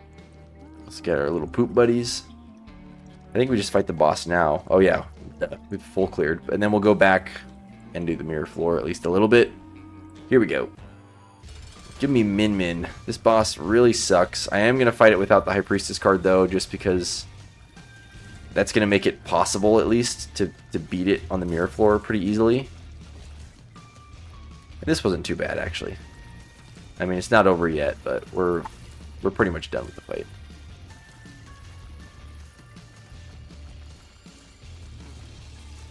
Let's get our little poop buddies. I think we just fight the boss now. Oh yeah, we've full cleared. And then we'll go back and do the mirror floor at least a little bit. Here we go. Give me Min Min. This boss really sucks. I am going to fight it without the High Priestess card, though, just because that's going to make it possible, at least, to beat it on the mirror floor pretty easily. And this wasn't too bad, actually. I mean, it's not over yet, but we're pretty much done with the fight.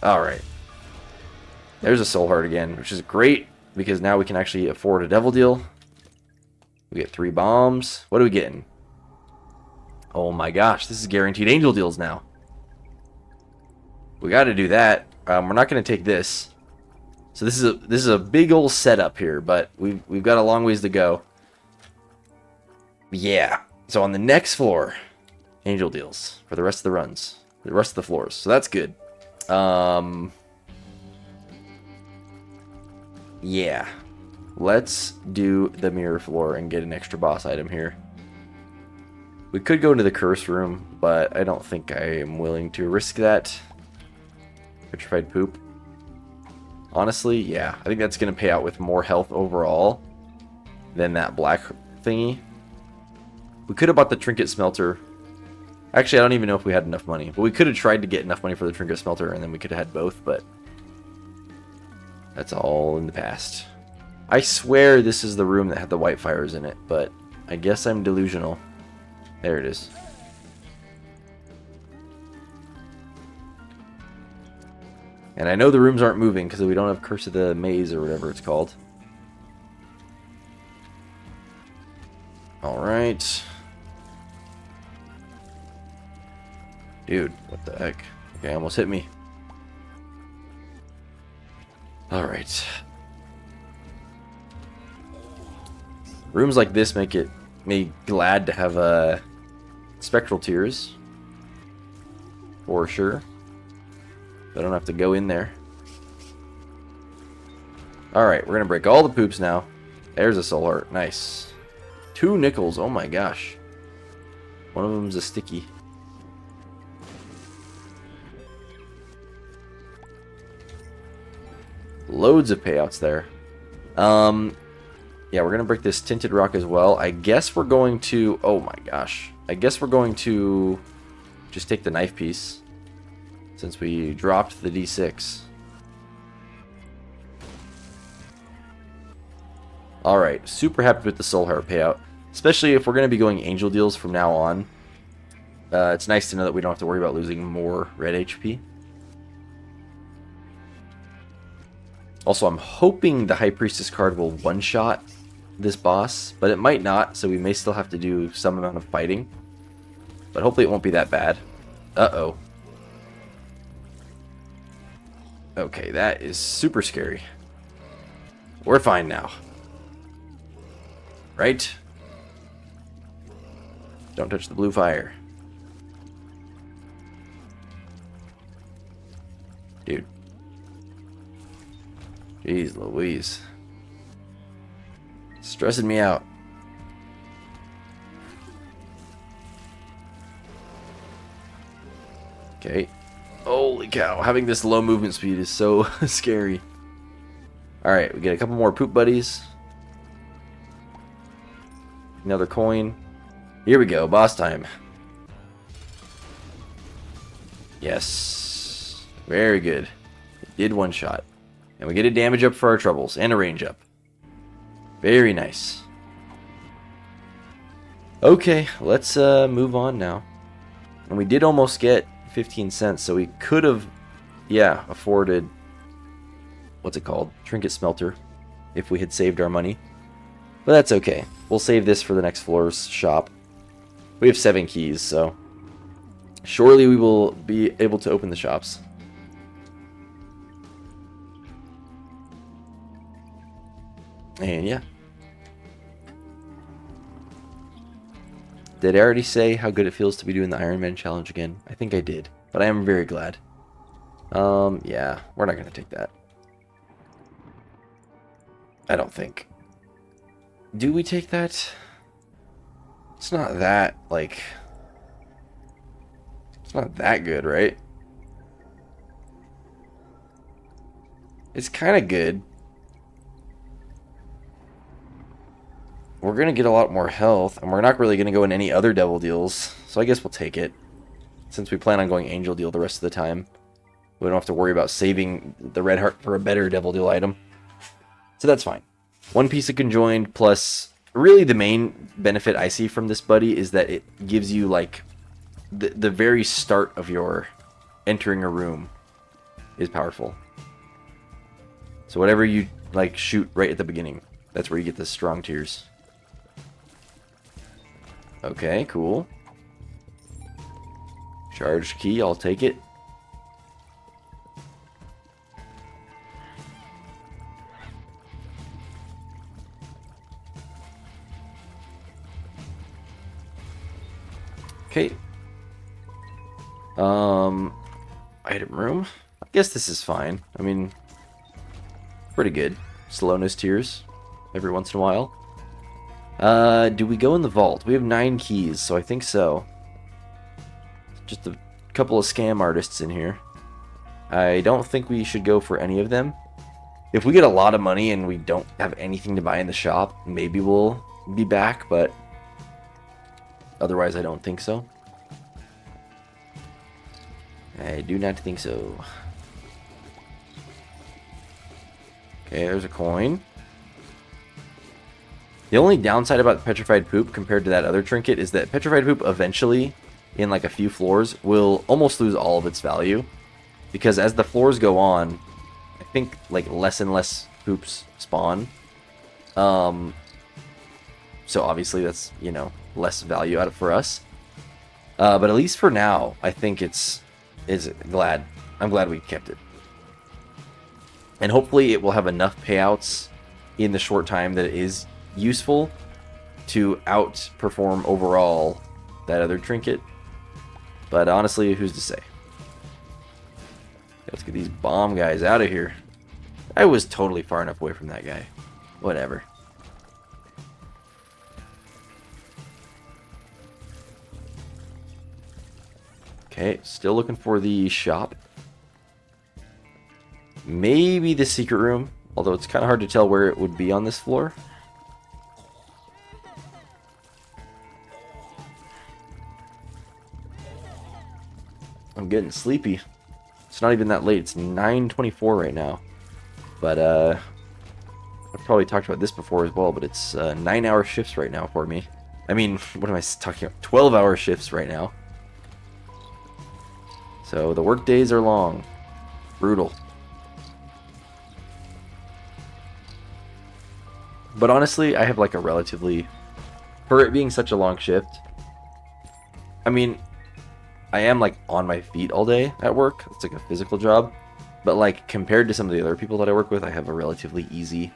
Alright. There's a Soul Heart again, which is great, because now we can actually afford a Devil Deal. We get 3 bombs. What are we getting? Oh my gosh, this is guaranteed angel deals now. We got to do that. We're not going to take this. So this is a big old setup here, but we've got a long ways to go. Yeah. So on the next floor, angel deals for the rest of the runs, the rest of the floors. So that's good. Yeah. Let's do the mirror floor and get an extra boss item here. We could go into the curse room, but I don't think I am willing to risk that. Petrified poop. Honestly, yeah. I think that's going to pay out with more health overall than that black thingy. We could have bought the trinket smelter. Actually, I don't even know if we had enough money. But we could have tried to get enough money for the trinket smelter, and then we could have had both, but that's all in the past. I swear this is the room that had the white fires in it, but I guess I'm delusional. There it is. And I know the rooms aren't moving because we don't have Curse of the Maze or whatever it's called. Alright. Dude, what the heck? Okay, almost hit me. Alright. Rooms like this make me glad to have spectral tears. For sure. I don't have to go in there. Alright, we're going to break all the poops now. There's a soul heart. Nice. 2 nickels. Oh my gosh. One of them's a sticky. Loads of payouts there. Yeah, we're going to break this tinted rock as well. I guess we're going to... Oh my gosh. I guess we're going to just take the knife piece. Since we dropped the D6. Alright, super happy with the soul heart payout. Especially if we're going to be going angel deals from now on. It's nice to know that we don't have to worry about losing more red HP. Also, I'm hoping the High Priestess card will one-shot this boss, but it might not, so we may still have to do some amount of fighting. But hopefully it won't be that bad. Uh-oh. Okay, that is super scary. We're fine now. Right? Don't touch the blue fire. Dude. Jeez Louise. Stressing me out. Okay. Holy cow, having this low movement speed is so scary. Alright, we get a couple more poop buddies. Another coin. Here we go, boss time. Yes. Very good. It did one shot. And we get a damage up for our troubles, and a range up. Very nice. Okay, let's move on now. And we did almost get 15 cents, so we could have, yeah, afforded, what's it called? Trinket Smelter, if we had saved our money. But that's okay. We'll save this for the next floor's shop. We have 7 keys, so surely we will be able to open the shops. And yeah. Did I already say how good it feels to be doing the Ironman challenge again? I think I did, but I am very glad. Yeah, we're not going to take that. I don't think. Do we take that? It's not that, like... It's not that good, right? It's kind of good. We're going to get a lot more health, and we're not really going to go in any other devil deals, so I guess we'll take it. Since we plan on going angel deal the rest of the time. We don't have to worry about saving the red heart for a better devil deal item. So that's fine. 1 piece of conjoined plus... Really the main benefit I see from this buddy is that it gives you like... The very start of your entering a room is powerful. So whatever you like shoot right at the beginning, that's where you get the strong tears. Okay, cool. Charged key, I'll take it. Item room. I guess this is fine. I mean, pretty good. Slowness tiers every once in a while. Do we go in the vault? We have 9 keys, so I think so. Just a couple of scam artists in here. I don't think we should go for any of them. If we get a lot of money and we don't have anything to buy in the shop, maybe we'll be back, but otherwise I don't think so. I do not think so. Okay, there's a coin. The only downside about Petrified Poop compared to that other trinket is that Petrified Poop eventually, in like a few floors, will almost lose all of its value. Because as the floors go on, I think like less and less poops spawn. So obviously that's, you know, less value out of for us. But at least for now, I think I'm glad we kept it. And hopefully it will have enough payouts in the short time that it is useful to outperform overall that other trinket. But honestly, who's to say? Let's get these bomb guys out of here. I was totally far enough away from that guy. Whatever. Okay, still looking for the shop. Maybe the secret room, although it's kind of hard to tell where it would be on this floor. I'm getting sleepy. It's not even that late. It's 9:24 right now. But I've probably talked about this before as well, but it's 9-hour shifts right now for me. I mean, what am I talking about? 12-hour shifts right now. So the work days are long. Brutal. But honestly, I have like a relatively... For it being such a long shift, I mean, I am like on my feet all day at work. It's like a physical job. But like compared to some of the other people that I work with, I have a relatively easy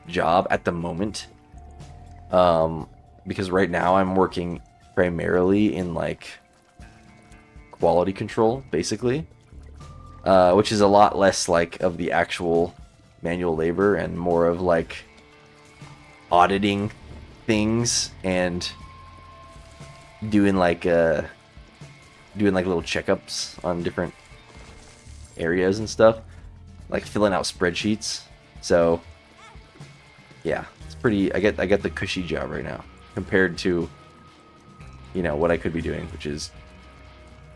job at the moment. Because right now I'm working primarily in like quality control, basically. Which is a lot less like of the actual manual labor and more of like auditing things and doing like little checkups on different areas and stuff, like filling out spreadsheets. So yeah, it's pretty. I get the cushy job right now compared to, you know, what I could be doing, which is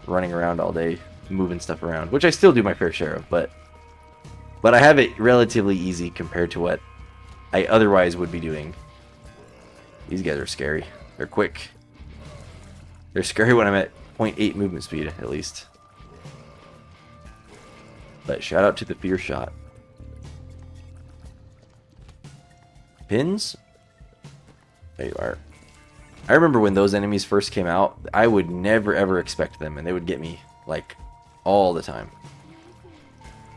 running around all day moving stuff around, which I still do my fair share of, but I have it relatively easy compared to what I otherwise would be doing. These guys are scary. They're quick. They're scary when I'm at 0.8 movement speed, at least. But shout out to the fear shot. Pins? There you are. I remember when those enemies first came out, I would never ever expect them, and they would get me, like, all the time.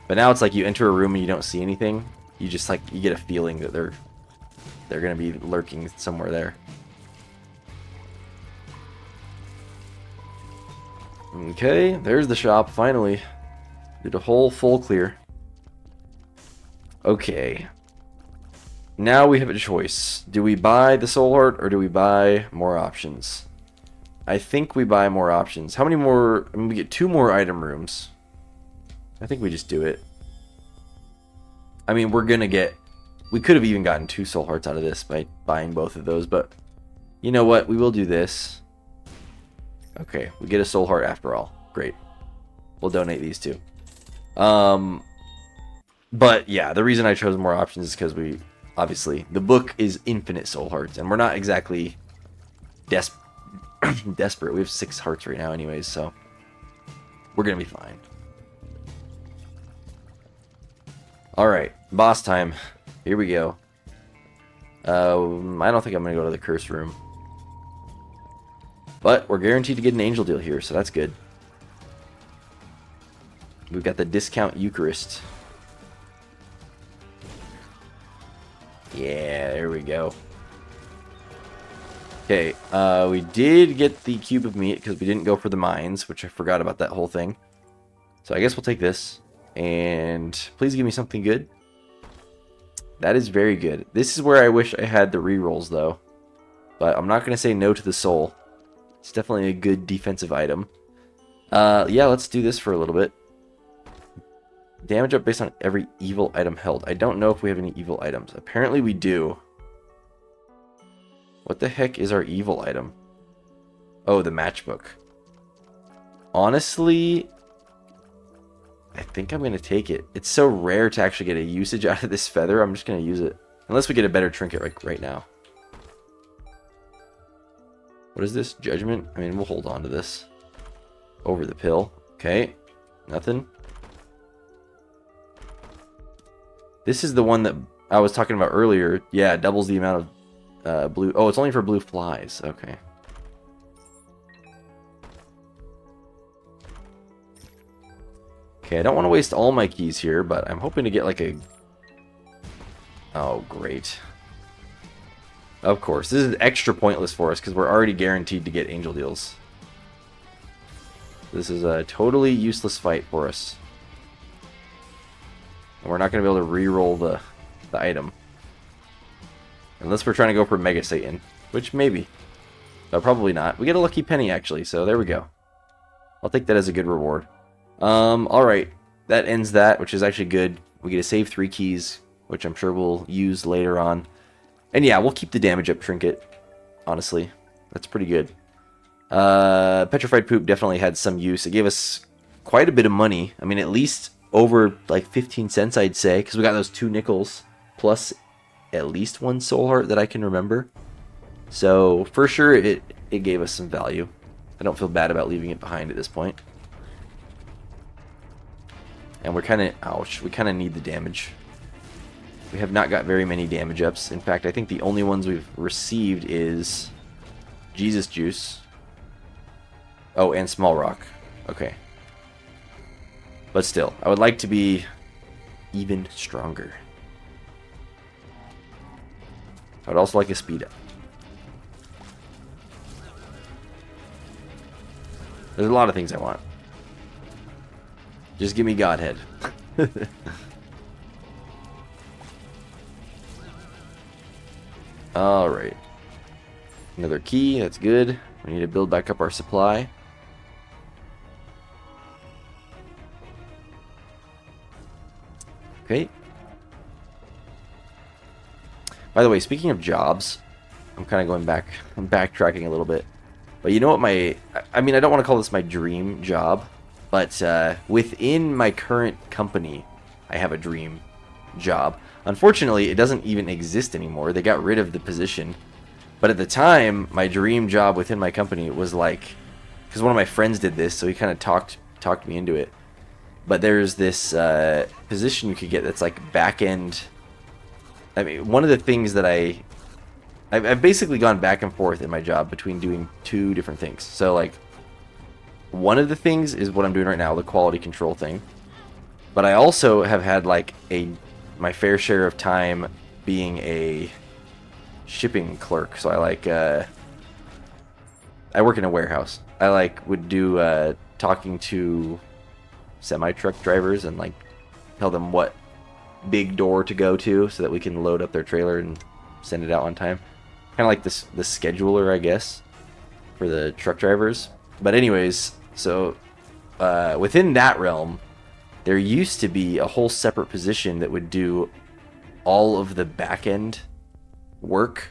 But now it's like you enter a room and you don't see anything. You just, like, you get a feeling that they're going to be lurking somewhere there. Okay, there's the shop, finally. Did a whole full clear. Okay. Now we have a choice. Do we buy the soul heart or do we buy more options? I think we buy more options. How many more? I mean, we get 2 more item rooms. I think we just do it. I mean, we're going to get... We could have even gotten 2 soul hearts out of this by buying both of those, but you know what? We will do this. Okay, we get a soul heart after all. Great. We'll donate these 2. But yeah, the reason I chose more options is because we... Obviously, the book is infinite soul hearts, and we're not exactly desperate. We have 6 hearts right now anyways, so we're going to be fine. Alright, boss time. Here we go. I don't think I'm going to go to the curse room. But we're guaranteed to get an angel deal here, so that's good. We've got the discount Eucharist. Yeah, there we go. Okay, we did get the cube of meat because we didn't go for the mines, which I forgot about that whole thing. So I guess we'll take this. And please give me something good. That is very good. This is where I wish I had the rerolls, though. But I'm not going to say no to the soul. It's definitely a good defensive item. Yeah, let's do this for a little bit. Damage up based on every evil item held. I don't know if we have any evil items. Apparently we do. What the heck is our evil item? Oh, the matchbook. Honestly, I think I'm going to take it. It's so rare to actually get a usage out of this feather. I'm just going to use it. Unless we get a better trinket right now. What is this? Judgment? I mean, we'll hold on to this. Over the pill. Okay. Nothing. This is the one that I was talking about earlier. Yeah, it doubles the amount of blue. Oh, it's only for blue flies. Okay. Okay, I don't want to waste all my keys here, but I'm hoping to get like a... Oh, great. Of course. This is extra pointless for us because we're already guaranteed to get angel deals. This is a totally useless fight for us. And we're not going to be able to re-roll the item. Unless we're trying to go for Mega Satan. Which, maybe. But probably not. We get a lucky penny, actually, so there we go. I'll take that as a good reward. Alright. That ends that, which is actually good. We get to save 3 keys, which I'm sure we'll use later on. And yeah, we'll keep the damage up trinket. Honestly. That's pretty good. Petrified Poop definitely had some use. It gave us quite a bit of money. I mean, at least over like 15 cents, I'd say. Because we got those 2 nickels. Plus at least 1 soul heart that I can remember. So, for sure, it gave us some value. I don't feel bad about leaving it behind at this point. And we're kind of... Ouch. We kind of need the damage. We have not got very many damage ups. In fact, I think the only ones we've received is... Jesus Juice. Oh, and Small Rock. Okay. But still, I would like to be even stronger. I would also like a speed up. There's a lot of things I want. Just give me Godhead. Alright. Another key, that's good. We need to build back up our supply. Okay. By the way, speaking of jobs, I'm kind of going back, I'm backtracking a little bit. But you know what I mean, I don't want to call this my dream job, but within my current company, I have a dream job. Unfortunately, it doesn't even exist anymore. They got rid of the position. But at the time, my dream job within my company was like, because one of my friends did this, so he kind of talked me into it. But there's this position you could get that's like back-end. I mean, one of the things that I've basically gone back and forth in my job between doing 2 different things. So like, one of the things is what I'm doing right now, the quality control thing. But I also have had like my fair share of time being a shipping clerk. So I like I work in a warehouse. I like would do talking to semi-truck drivers and like tell them what big door to go to so that we can load up their trailer and send it out on time. Kind of like the scheduler, I guess, for the truck drivers. But anyways, so within that realm, there used to be a whole separate position that would do all of the back-end work,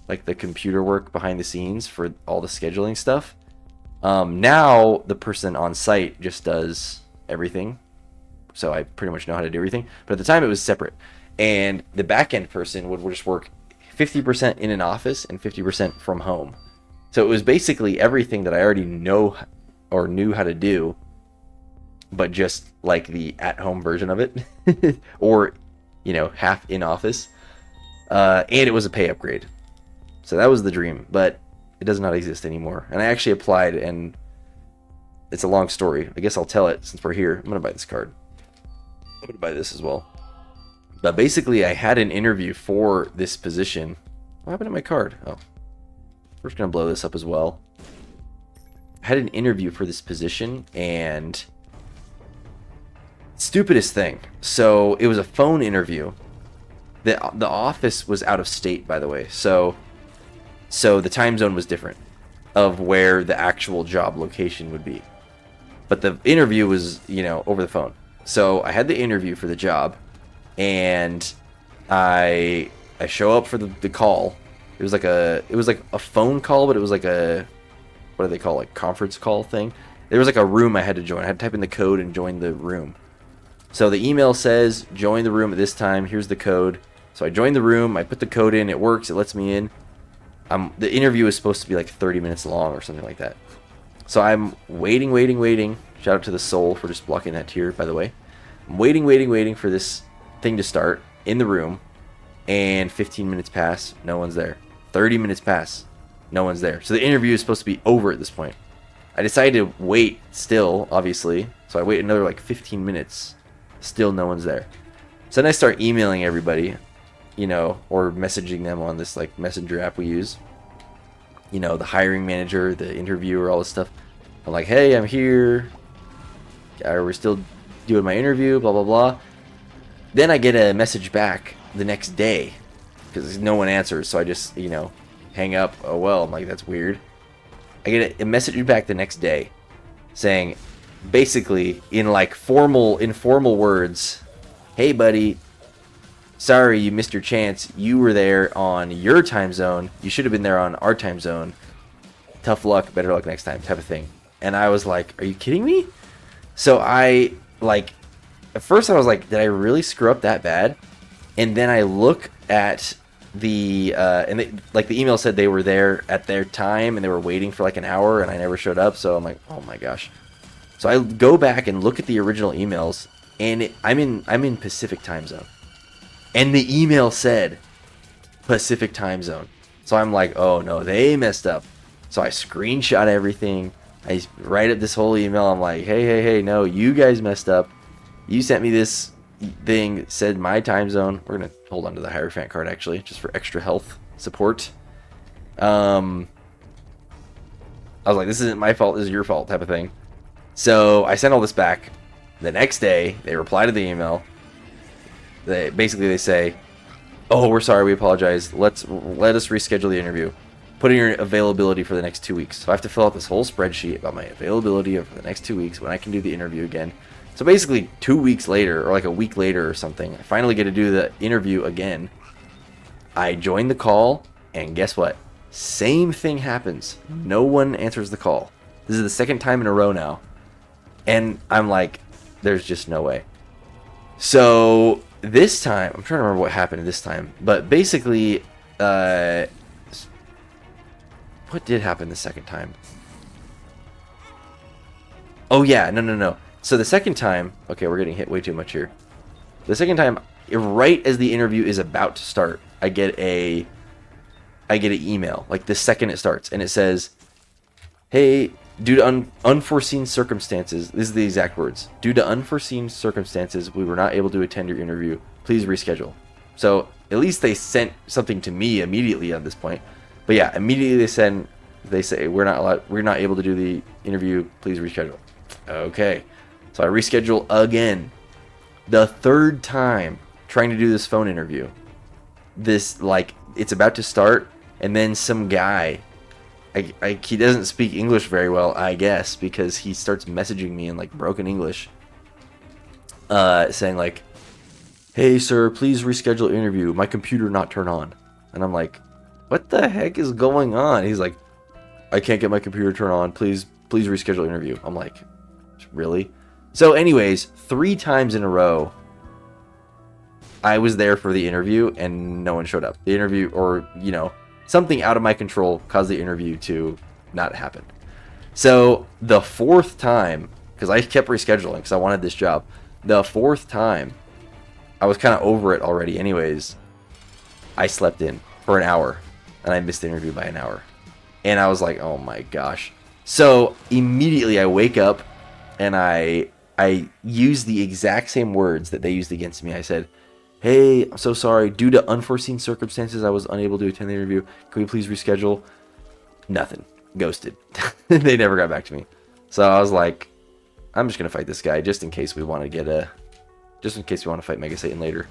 like the computer work behind the scenes for all the scheduling stuff. Now the person on site just does everything, so I pretty much know how to do everything. But at the time it was separate, and the back-end person would just work 50% in an office and 50% from home. So it was basically everything that I already know or knew how to do, but just like the at-home version of it, or half in office. And it was a pay upgrade. So that was the dream, but it does not exist anymore. And I actually applied, and it's a long story. I guess I'll tell it since we're here. I'm going to buy this card. I'm going to buy this as well. But basically, I had an interview for this position. What happened to my card? Oh. We're just going to blow this up as well. I had an interview for this position, and stupidest thing. So it was a phone interview. The office was out of state, by the way. So the time zone was different of where the actual job location would be. But the interview was, over the phone. So I had the interview for the job, and I show up for the call. It was like a phone call, but it was like a, what do they call it, conference call thing. There was like a room I had to join. I had to type in the code and join the room. So the email says, join the room at this time. Here's the code. So I joined the room. I put the code in. It works. It lets me in. The interview is supposed to be like 30 minutes long or something like that. So I'm waiting. Shout out to the Soul for just blocking that tier, by the way. I'm waiting for this thing to start in the room. And 15 minutes pass. No one's there. 30 minutes pass. No one's there. So the interview is supposed to be over at this point. I decided to wait still, obviously. So I wait another like 15 minutes. Still no one's there. So then I start emailing everybody, or messaging them on this like messenger app we use. The hiring manager, the interviewer, all this stuff. I'm like, hey, I'm here. We're still doing my interview, blah, blah, blah. Then I get a message back the next day because no one answers. So I just, hang up. Oh, well, I'm like, that's weird. I get a message back the next day saying, basically, in like informal words, hey, buddy, sorry you missed your chance. You were there on your time zone. You should have been there on our time zone. Tough luck, better luck next time, type of thing. And I was like, are you kidding me? So at first I was like, did I really screw up that bad? And then I look at the email said they were there at their time and they were waiting for like an hour and I never showed up. So I'm like, oh my gosh. So I go back and look at the original emails, and I'm in Pacific time zone, and the email said Pacific time zone. So I'm like, oh no, they messed up. So I screenshot everything. I write up this whole email. I'm like, hey, no, you guys messed up. You sent me this thing, said my time zone. We're gonna hold on to the Hierophant card actually, just for extra health support. I was like, this isn't my fault. This is your fault, type of thing. So I sent all this back. The next day, they reply to the email. They say, "Oh, we're sorry. We apologize. Let us reschedule the interview. Put in your availability for the next 2 weeks." So I have to fill out this whole spreadsheet about my availability for the next 2 weeks when I can do the interview again. So basically, 2 weeks later, or like a week later or something, I finally get to do the interview again. I join the call, and guess what? Same thing happens. No one answers the call. This is the second time in a row now. And I'm like, there's just no way. So this time, I'm trying to remember what happened this time. But basically, what did happen the second time? Oh yeah, no. So the second time, okay, we're getting hit way too much here. The second time, right as the interview is about to start, I get an email, like the second it starts, and it says, hey, due to unforeseen circumstances, this is the exact words, due to unforeseen circumstances, we were not able to attend your interview. Please reschedule. So at least they sent something to me immediately at this point. But yeah, immediately they say we're not able to do the interview. Please reschedule. Okay, so I reschedule again, the third time trying to do this phone interview. This it's about to start, and then some guy. He doesn't speak English very well, I guess, because he starts messaging me in like broken English, saying like, "Hey sir, please reschedule interview. My computer not turn on." And I'm like, "What the heck is going on?" He's like, "I can't get my computer turn on. Please reschedule interview." I'm like, "Really?" So, anyways, 3 times in a row, I was there for the interview and no one showed up. The interview, or something out of my control caused the interview to not happen. So the 4th time, because I kept rescheduling because I wanted this job, the 4th time, I was kind of over it already anyways, I slept in for an hour and I missed the interview by an hour. And I was like, oh my gosh. So immediately I wake up and I use the exact same words that they used against me. I said, "Hey, I'm so sorry. Due to unforeseen circumstances, I was unable to attend the interview. Can we please reschedule?" Nothing. Ghosted. They never got back to me. So I was like, I'm just gonna fight this guy just in case we want to get a, just in case we want to fight Mega Satan later.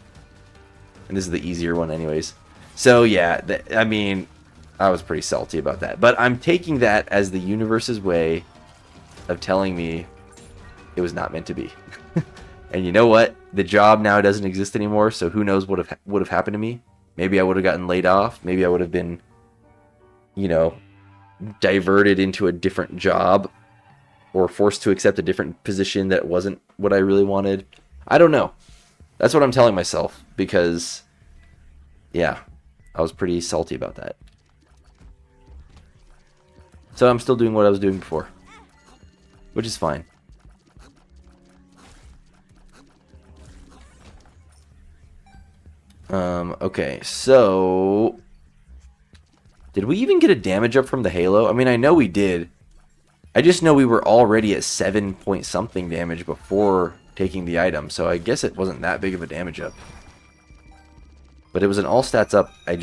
And this is the easier one, anyways. So yeah, I mean, I was pretty salty about that, but I'm taking that as the universe's way of telling me it was not meant to be. And you know what? The job now doesn't exist anymore, so who knows what would have happened to me? Maybe I would have gotten laid off. Maybe I would have been, you know, diverted into a different job or forced to accept a different position that wasn't what I really wanted. I don't know. That's what I'm telling myself because, yeah, I was pretty salty about that. So I'm still doing what I was doing before, which is fine. Okay, so did we even get a damage up from the Halo? I mean, I know we did. I just know we were already at 7 point something damage before taking the item, so I guess it wasn't that big of a damage up. But it was an all stats up. I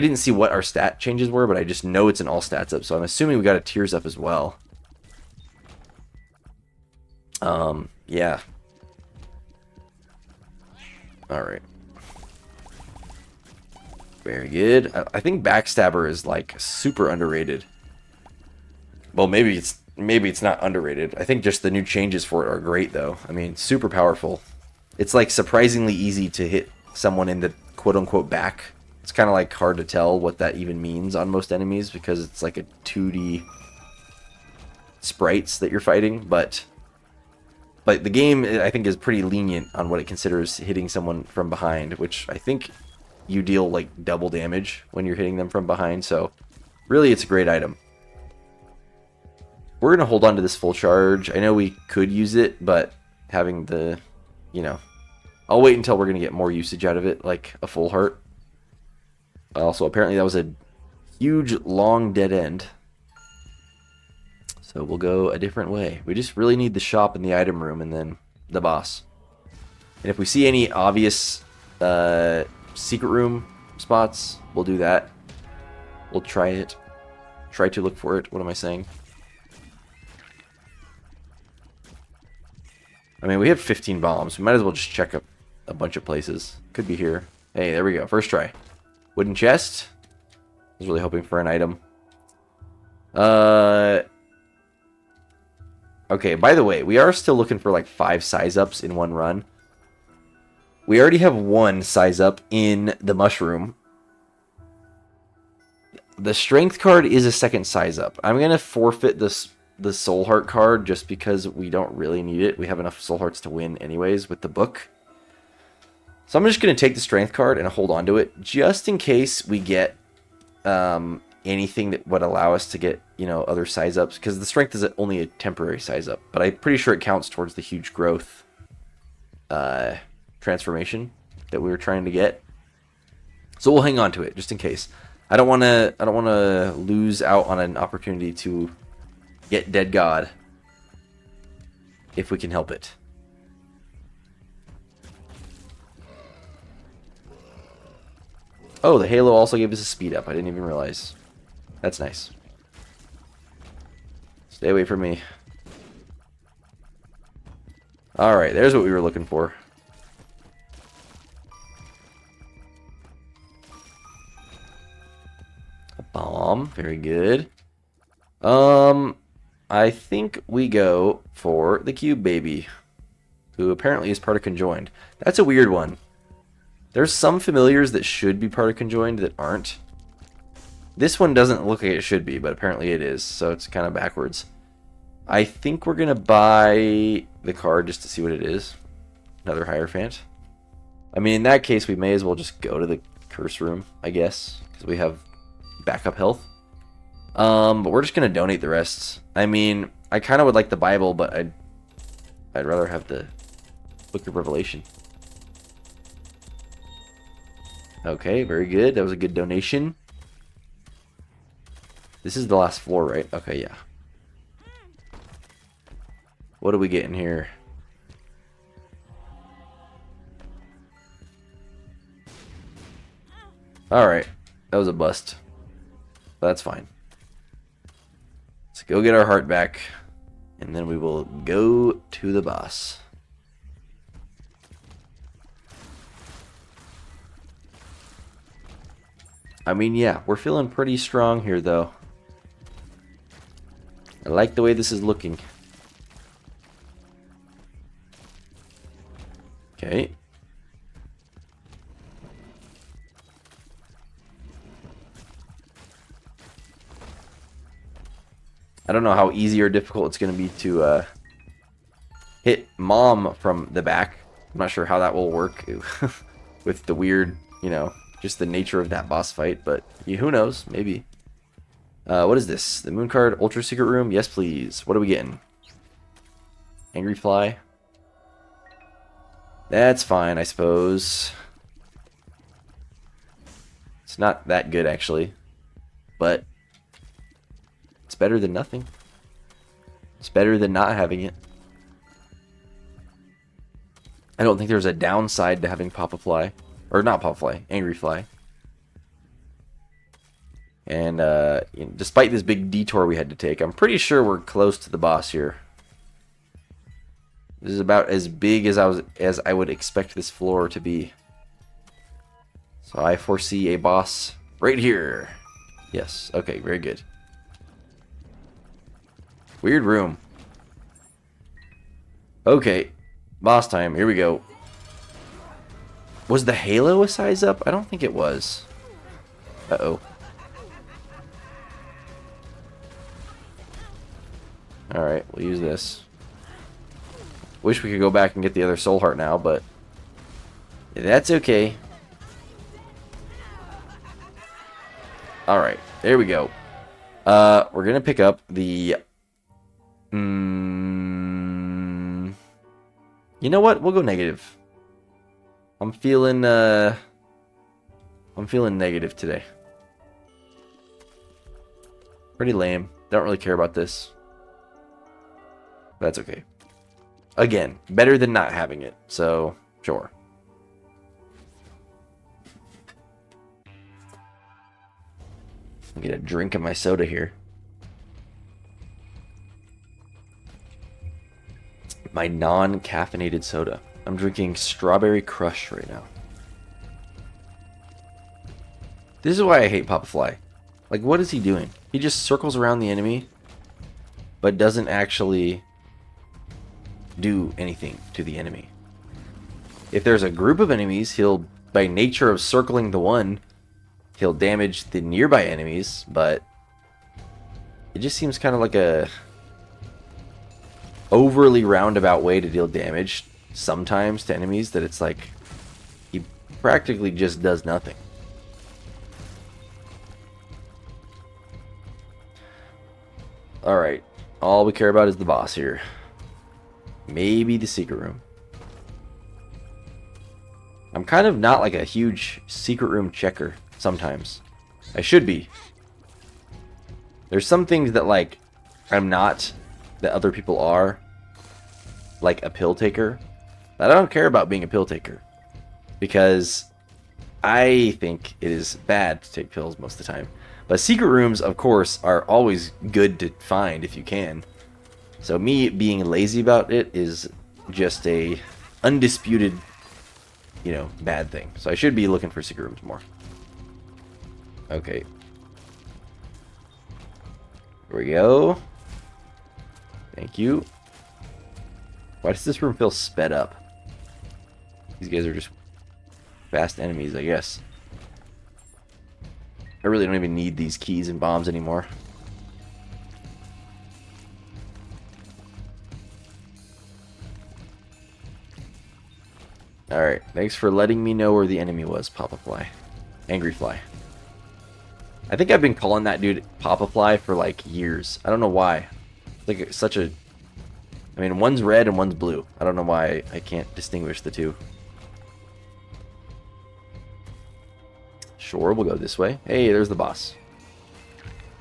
didn't see what our stat changes were, but I just know it's an all stats up, so I'm assuming we got a tears up as well. Yeah. Alright. Very good. I think Backstabber is like super underrated. Well, maybe it's not underrated. I think just the new changes for it are great though. I mean, super powerful. It's like surprisingly easy to hit someone in the quote-unquote back. It's kind of like hard to tell what that even means on most enemies because it's like a 2D sprites that you're fighting, but the game, I think, is pretty lenient on what it considers hitting someone from behind, which I think you deal like double damage when you're hitting them from behind, so really it's a great item. We're going to hold on to this full charge. I know we could use it, but having the, you know, I'll wait until we're going to get more usage out of it, like a full heart. Also, apparently that was a huge, long dead end. So we'll go a different way. We just really need the shop and the item room and then the boss. And if we see any obvious secret room spots, we'll do that. We'll try it. Try to look for it. What am I saying? I mean, we have 15 bombs. We might as well just check up a bunch of places. Could be here. Hey, there we go. First try. Wooden chest. I was really hoping for an item. Okay, by the way, we are still looking for like 5 size ups in one run. We already have 1 size up in the mushroom. The strength card is a second size up. I'm going to forfeit the soul heart card just because we don't really need it. We have enough soul hearts to win anyways with the book. So I'm just going to take the strength card and hold on to it just in case we get anything that would allow us to get, you know, other size ups, because the strength is only a temporary size up, but I'm pretty sure it counts towards the huge growth transformation that we were trying to get. So we'll hang on to it just in case. I don't want to lose out on an opportunity to get Dead God if we can help it. Oh, the Halo also gave us a speed up. I didn't even realize. That's nice. Stay away from me. Alright, there's what we were looking for. A bomb. Very good. I think we go for the Cube Baby, who apparently is part of Conjoined. That's a weird one. There's some familiars that should be part of Conjoined that aren't. This one doesn't look like it should be, but apparently it is, so it's kind of backwards. I think we're going to buy the card just to see what it is. Another Hierophant. I mean, in that case, we may as well just go to the curse room, I guess, because we have backup health. But we're just going to donate the rest. I mean, I kind of would like the Bible, but I'd rather have the Book of Revelation. Okay, very good. That was a good donation. This is the last floor, right? Okay, yeah. What are we getting here? Alright. That was a bust. but that's fine. Let's go get our heart back, and then we will go to the boss. I mean, yeah, we're feeling pretty strong here, though. I like the way this is looking. Okay. I don't know how easy or difficult it's going to be to hit Mom from the back. I'm not sure how that will work with the weird, you know, just the nature of that boss fight, but who knows? Maybe. What is this? The moon card, ultra secret room? Yes, please. What are we getting? Angry fly? That's fine, I suppose. It's not that good, actually, but it's better than nothing. It's better than not having it. I don't think there's a downside to having Papa Fly. Or not Papa Fly, Angry Fly. And you know, despite this big detour we had to take, I'm pretty sure we're close to the boss here. This is about as big as I would expect this floor to be. So I foresee a boss right here. Yes, okay, very good. Weird room. Okay, boss time, here we go. Was the halo a size up? I don't think it was. Uh-oh. Alright, we'll use this. Wish we could go back and get the other soul heart now, but that's okay. Alright, there we go. We're gonna pick up the... You know what? We'll go negative. I'm feeling negative today. Pretty lame. Don't really care about this. That's okay. Again, better than not having it, so sure. I'll get a drink of my soda here. My non-caffeinated soda. I'm drinking Strawberry Crush right now. This is why I hate Papa Fly. Like, what is he doing? He just circles around the enemy, but doesn't actually do anything to the enemy. If there's a group of enemies, he'll, by nature of circling the one, he'll damage the nearby enemies, but it just seems kind of like a overly roundabout way to deal damage sometimes to enemies that it's like he practically just does nothing. Alright, all we care about is the boss here. Maybe the secret room. I'm kind of not like a huge secret room checker sometimes. I should be. There's some things that like I'm not that other people are. Like a pill taker. But I don't care about being a pill taker. Because I think it is bad to take pills most of the time. But secret rooms, of course, are always good to find if you can. So me being lazy about it is just a undisputed, you know, bad thing. So I should be looking for secret rooms more. Okay. Here we go. Thank you. Why does this room feel sped up? These guys are just fast enemies, I guess. I really don't even need these keys and bombs anymore. Alright, thanks for letting me know where the enemy was, Papa Fly. Angry Fly. I think I've been calling that dude Papa Fly for like years. I don't know why. It's like such a... I mean, one's red and one's blue. I don't know why I can't distinguish the two. Sure, we'll go this way. Hey, there's the boss.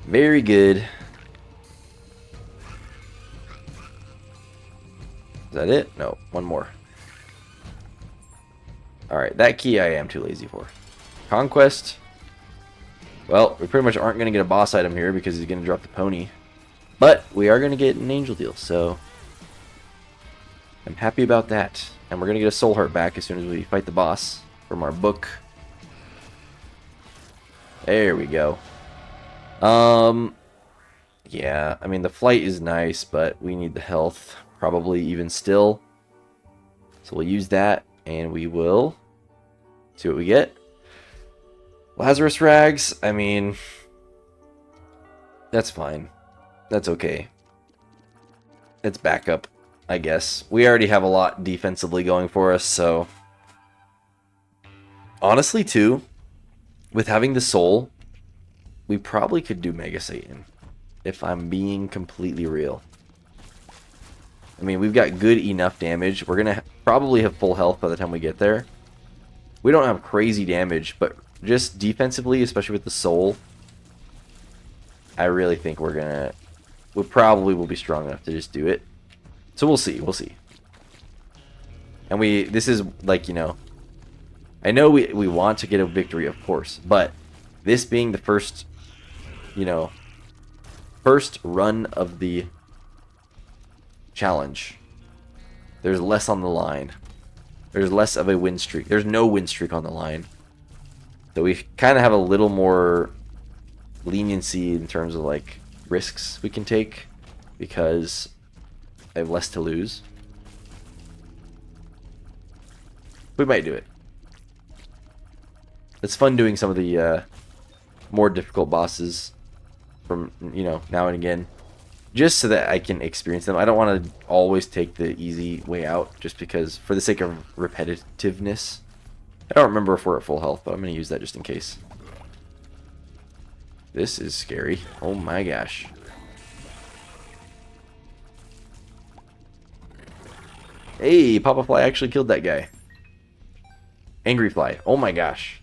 Very good. Is that it? No, one more. Alright, that key I am too lazy for. Conquest. Well, we pretty much aren't going to get a boss item here because he's going to drop the pony. But we are going to get an angel deal, so I'm happy about that. And we're going to get a soul heart back as soon as we fight the boss from our book. There we go. Yeah, I mean, the flight is nice, but we need the health, probably even still. So we'll use that, and we will see what we get. Lazarus Rags, I mean, that's fine. That's okay. It's backup, I guess. We already have a lot defensively going for us, so... Honestly, too, with having the soul, we probably could do Mega Satan, if I'm being completely real. I mean, we've got good enough damage. We're going to probably have full health by the time we get there. We don't have crazy damage, but just defensively, especially with the soul, I really think we probably will be strong enough to just do it. So we'll see, And this is like, you know, I know we want to get a victory, of course, but this being the first, you know, first run of the challenge, there's less on the line. There's less of a win streak. There's no win streak on the line. So we kind of have a little more leniency in terms of like risks we can take because I have less to lose. We might do it. It's fun doing some of the more difficult bosses from, you know, now and again, just so that I can experience them. I don't want to always take the easy way out just because, for the sake of repetitiveness. I don't remember if we're at full health, but I'm going to use that just in case. This is scary. Oh my gosh. Hey, Papa Fly actually killed that guy. Angry Fly. Oh my gosh.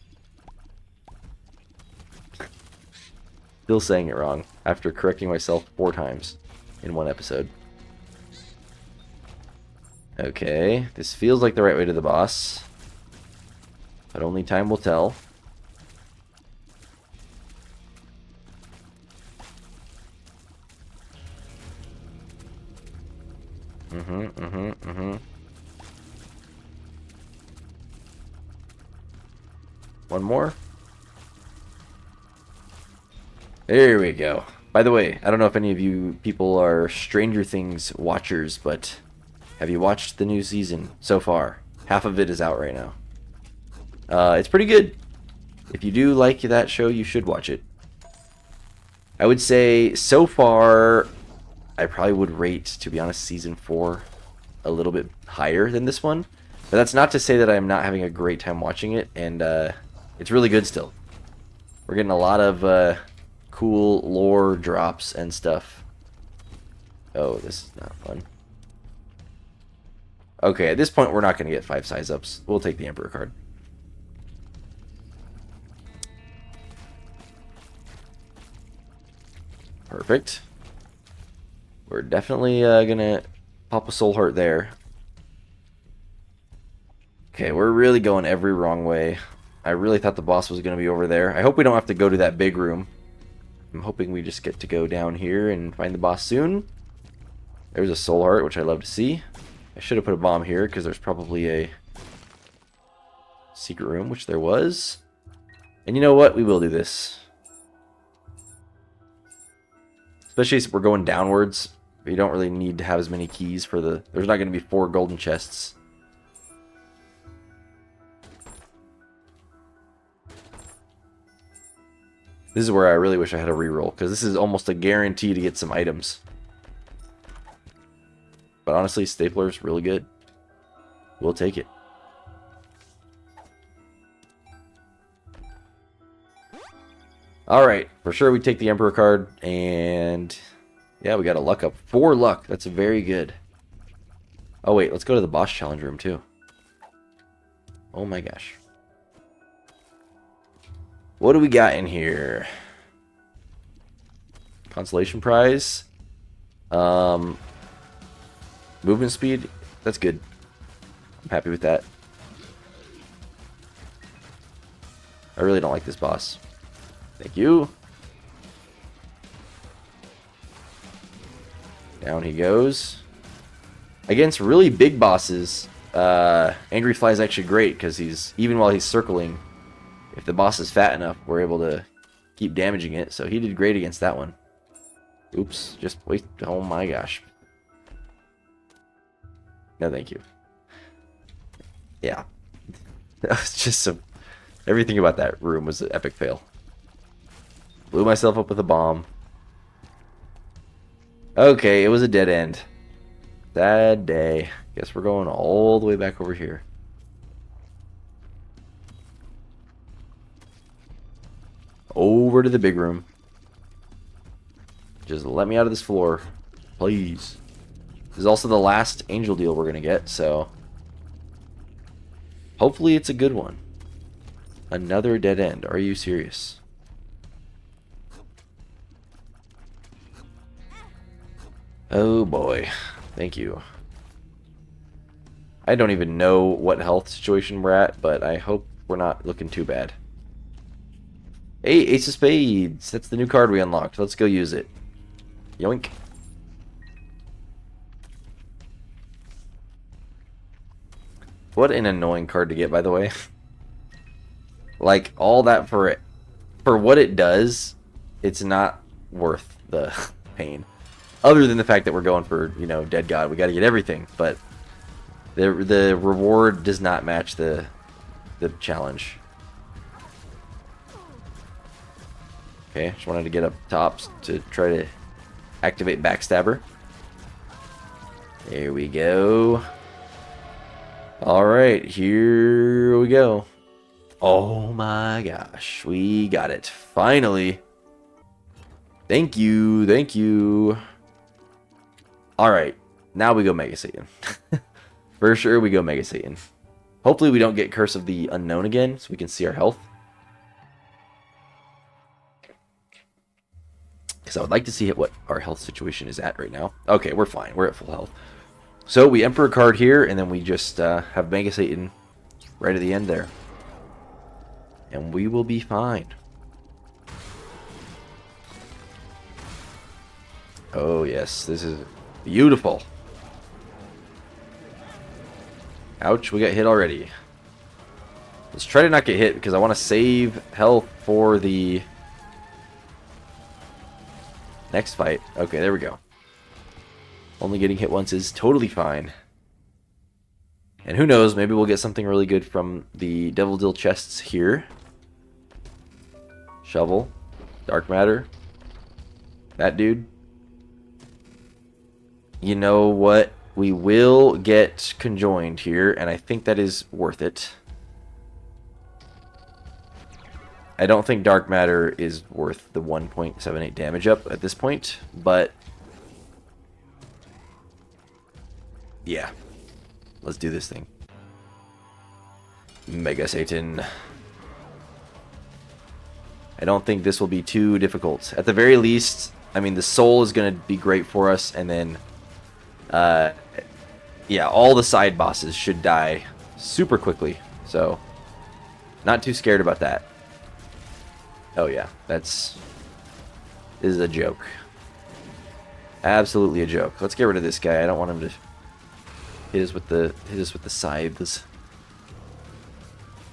Still saying it wrong after correcting myself 4 times in one episode. Okay, this feels like the right way to the boss, but only time will tell. One more. There we go. By the way, I don't know if any of you people are Stranger Things watchers, but have you watched the new season so far? Half of it is out right now. It's pretty good. If you do like that show, you should watch it. I would say, so far, I probably would rate, to be honest, Season 4 a little bit higher than this one. But that's not to say that I'm not having a great time watching it, and it's really good still. We're getting a lot of cool lore drops and stuff. Oh, this is not fun. Okay, at this point, we're not going to get 5 size ups. We'll take the Emperor card. Perfect. We're definitely going to pop a soul heart there. Okay, we're really going every wrong way. I really thought the boss was going to be over there. I hope we don't have to go to that big room. I'm hoping we just get to go down here and find the boss soon. There's a soul heart, which I love to see. I should have put a bomb here because there's probably a secret room, which there was. And you know what? We will do this. Especially if we're going downwards. You don't really need to have as many keys for the... There's not going to be 4 golden chests. This is where I really wish I had a reroll, because this is almost a guarantee to get some items. But honestly, Stapler's really good. We'll take it. Alright, for sure we take the Emperor card, and... yeah, we got a luck up. 4 luck, that's very good. Oh wait, let's go to the boss challenge room too. Oh my gosh. What do we got in here? Consolation prize. Movement speed. That's good. I'm happy with that. I really don't like this boss. Thank you. Down he goes. Against really big bosses, Angry Fly is actually great because even while he's circling, if the boss is fat enough, we're able to keep damaging it. So he did great against that one. Oops, just wait. Oh my gosh. No, thank you. Yeah. That was just everything about that room was an epic fail. Blew myself up with a bomb. Okay, it was a dead end. Sad day. Guess we're going all the way back over here. Over to the big room. Just let me out of this floor. Please. This is also the last angel deal we're going to get, so... hopefully it's a good one. Another dead end. Are you serious? Oh boy. Thank you. I don't even know what health situation we're at, but I hope we're not looking too bad. Hey, Ace of Spades. That's the new card we unlocked. Let's go use it. Yoink. What an annoying card to get, by the way. Like, all that for it. For what it does, it's not worth the pain. Other than the fact that we're going for, you know, Dead God. We got to get everything, but the reward does not match the challenge. Okay, just wanted to get up top to try to activate Backstabber. There we go. Alright, here we go. Oh my gosh, we got it. Finally. Thank you, thank you. Alright, now we go Mega Satan. For sure we go Mega Satan. Hopefully we don't get Curse of the Unknown again, so we can see our health. Because I would like to see what our health situation is at right now. Okay, we're fine. We're at full health. So we Emperor card here, and then we just have Mega Satan right at the end there. And we will be fine. Oh yes, this is beautiful. Ouch, we got hit already. Let's try to not get hit, because I want to save health for the next fight. Okay, there we go. Only getting hit once is totally fine. And who knows, maybe we'll get something really good from the Devil Deal chests here. Shovel. Dark Matter. That dude. You know what? We will get conjoined here, and I think that is worth it. I don't think Dark Matter is worth the 1.78 damage up at this point, but yeah. Let's do this thing. Mega Satan. I don't think this will be too difficult. At the very least, I mean, the soul is going to be great for us, and then yeah, all the side bosses should die super quickly, so not too scared about that. Oh yeah, this is a joke. Absolutely a joke. Let's get rid of this guy. I don't want him to hit us with the scythes.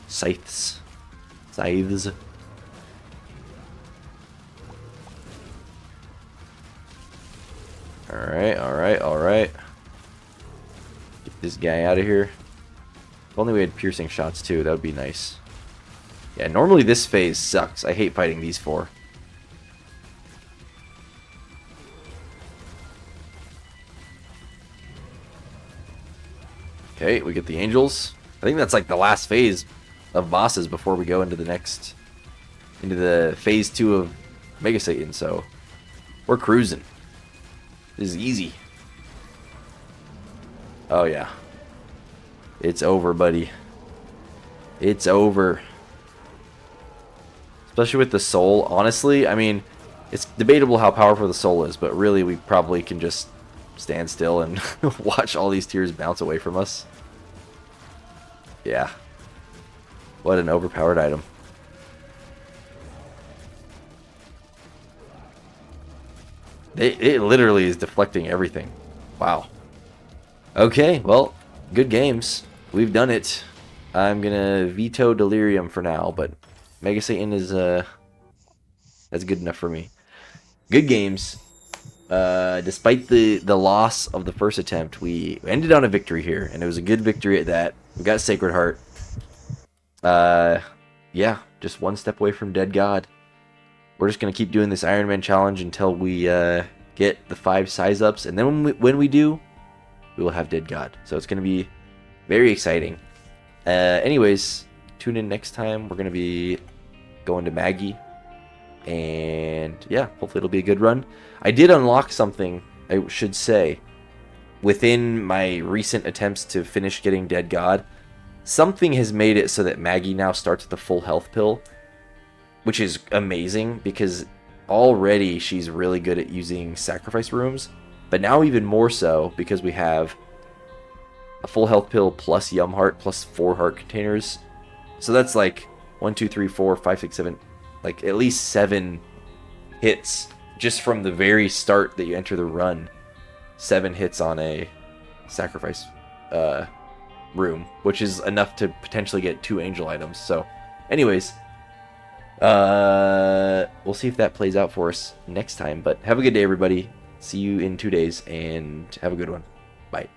Scythes. Alright. Get this guy out of here. If only we had piercing shots too, that would be nice. Yeah, normally this phase sucks. I hate fighting these four. Okay, we get the angels. I think that's like the last phase of bosses before we go into the next, into the phase 2 of Mega Satan, so we're cruising. This is easy. Oh yeah. It's over, buddy. It's over. Especially with the soul. Honestly, I mean, it's debatable how powerful the soul is, but really we probably can just stand still and watch all these tears bounce away from us. Yeah. What an overpowered item. It literally is deflecting everything. Wow. Okay, well, good games. We've done it. I'm gonna veto Delirium for now, but Mega Satan is that's good enough for me. Good games. Despite the loss of the first attempt, we ended on a victory here, and it was a good victory at that. We got Sacred Heart. Yeah, just one step away from Dead God. We're just gonna keep doing this Ironman challenge until we get the 5 size ups, and then when we do, we will have Dead God. So it's gonna be very exciting. Anyways, tune in next time. We're gonna be going to Maggie, and yeah, hopefully it'll be a good run. I did unlock something, I should say, within my recent attempts to finish getting Dead God. Something has made it so that Maggie now starts with the full health pill, which is amazing because already she's really good at using sacrifice rooms, but now even more so because we have a full health pill plus Yum Heart plus 4 heart containers. So that's like 1, 2, 3, 4, 5, 6, 7, like at least 7 hits just from the very start that you enter the run. 7 hits on a sacrifice room, which is enough to potentially get 2 angel items. So anyways, we'll see if that plays out for us next time, but have a good day, everybody. See you in 2 days, and have a good one. Bye.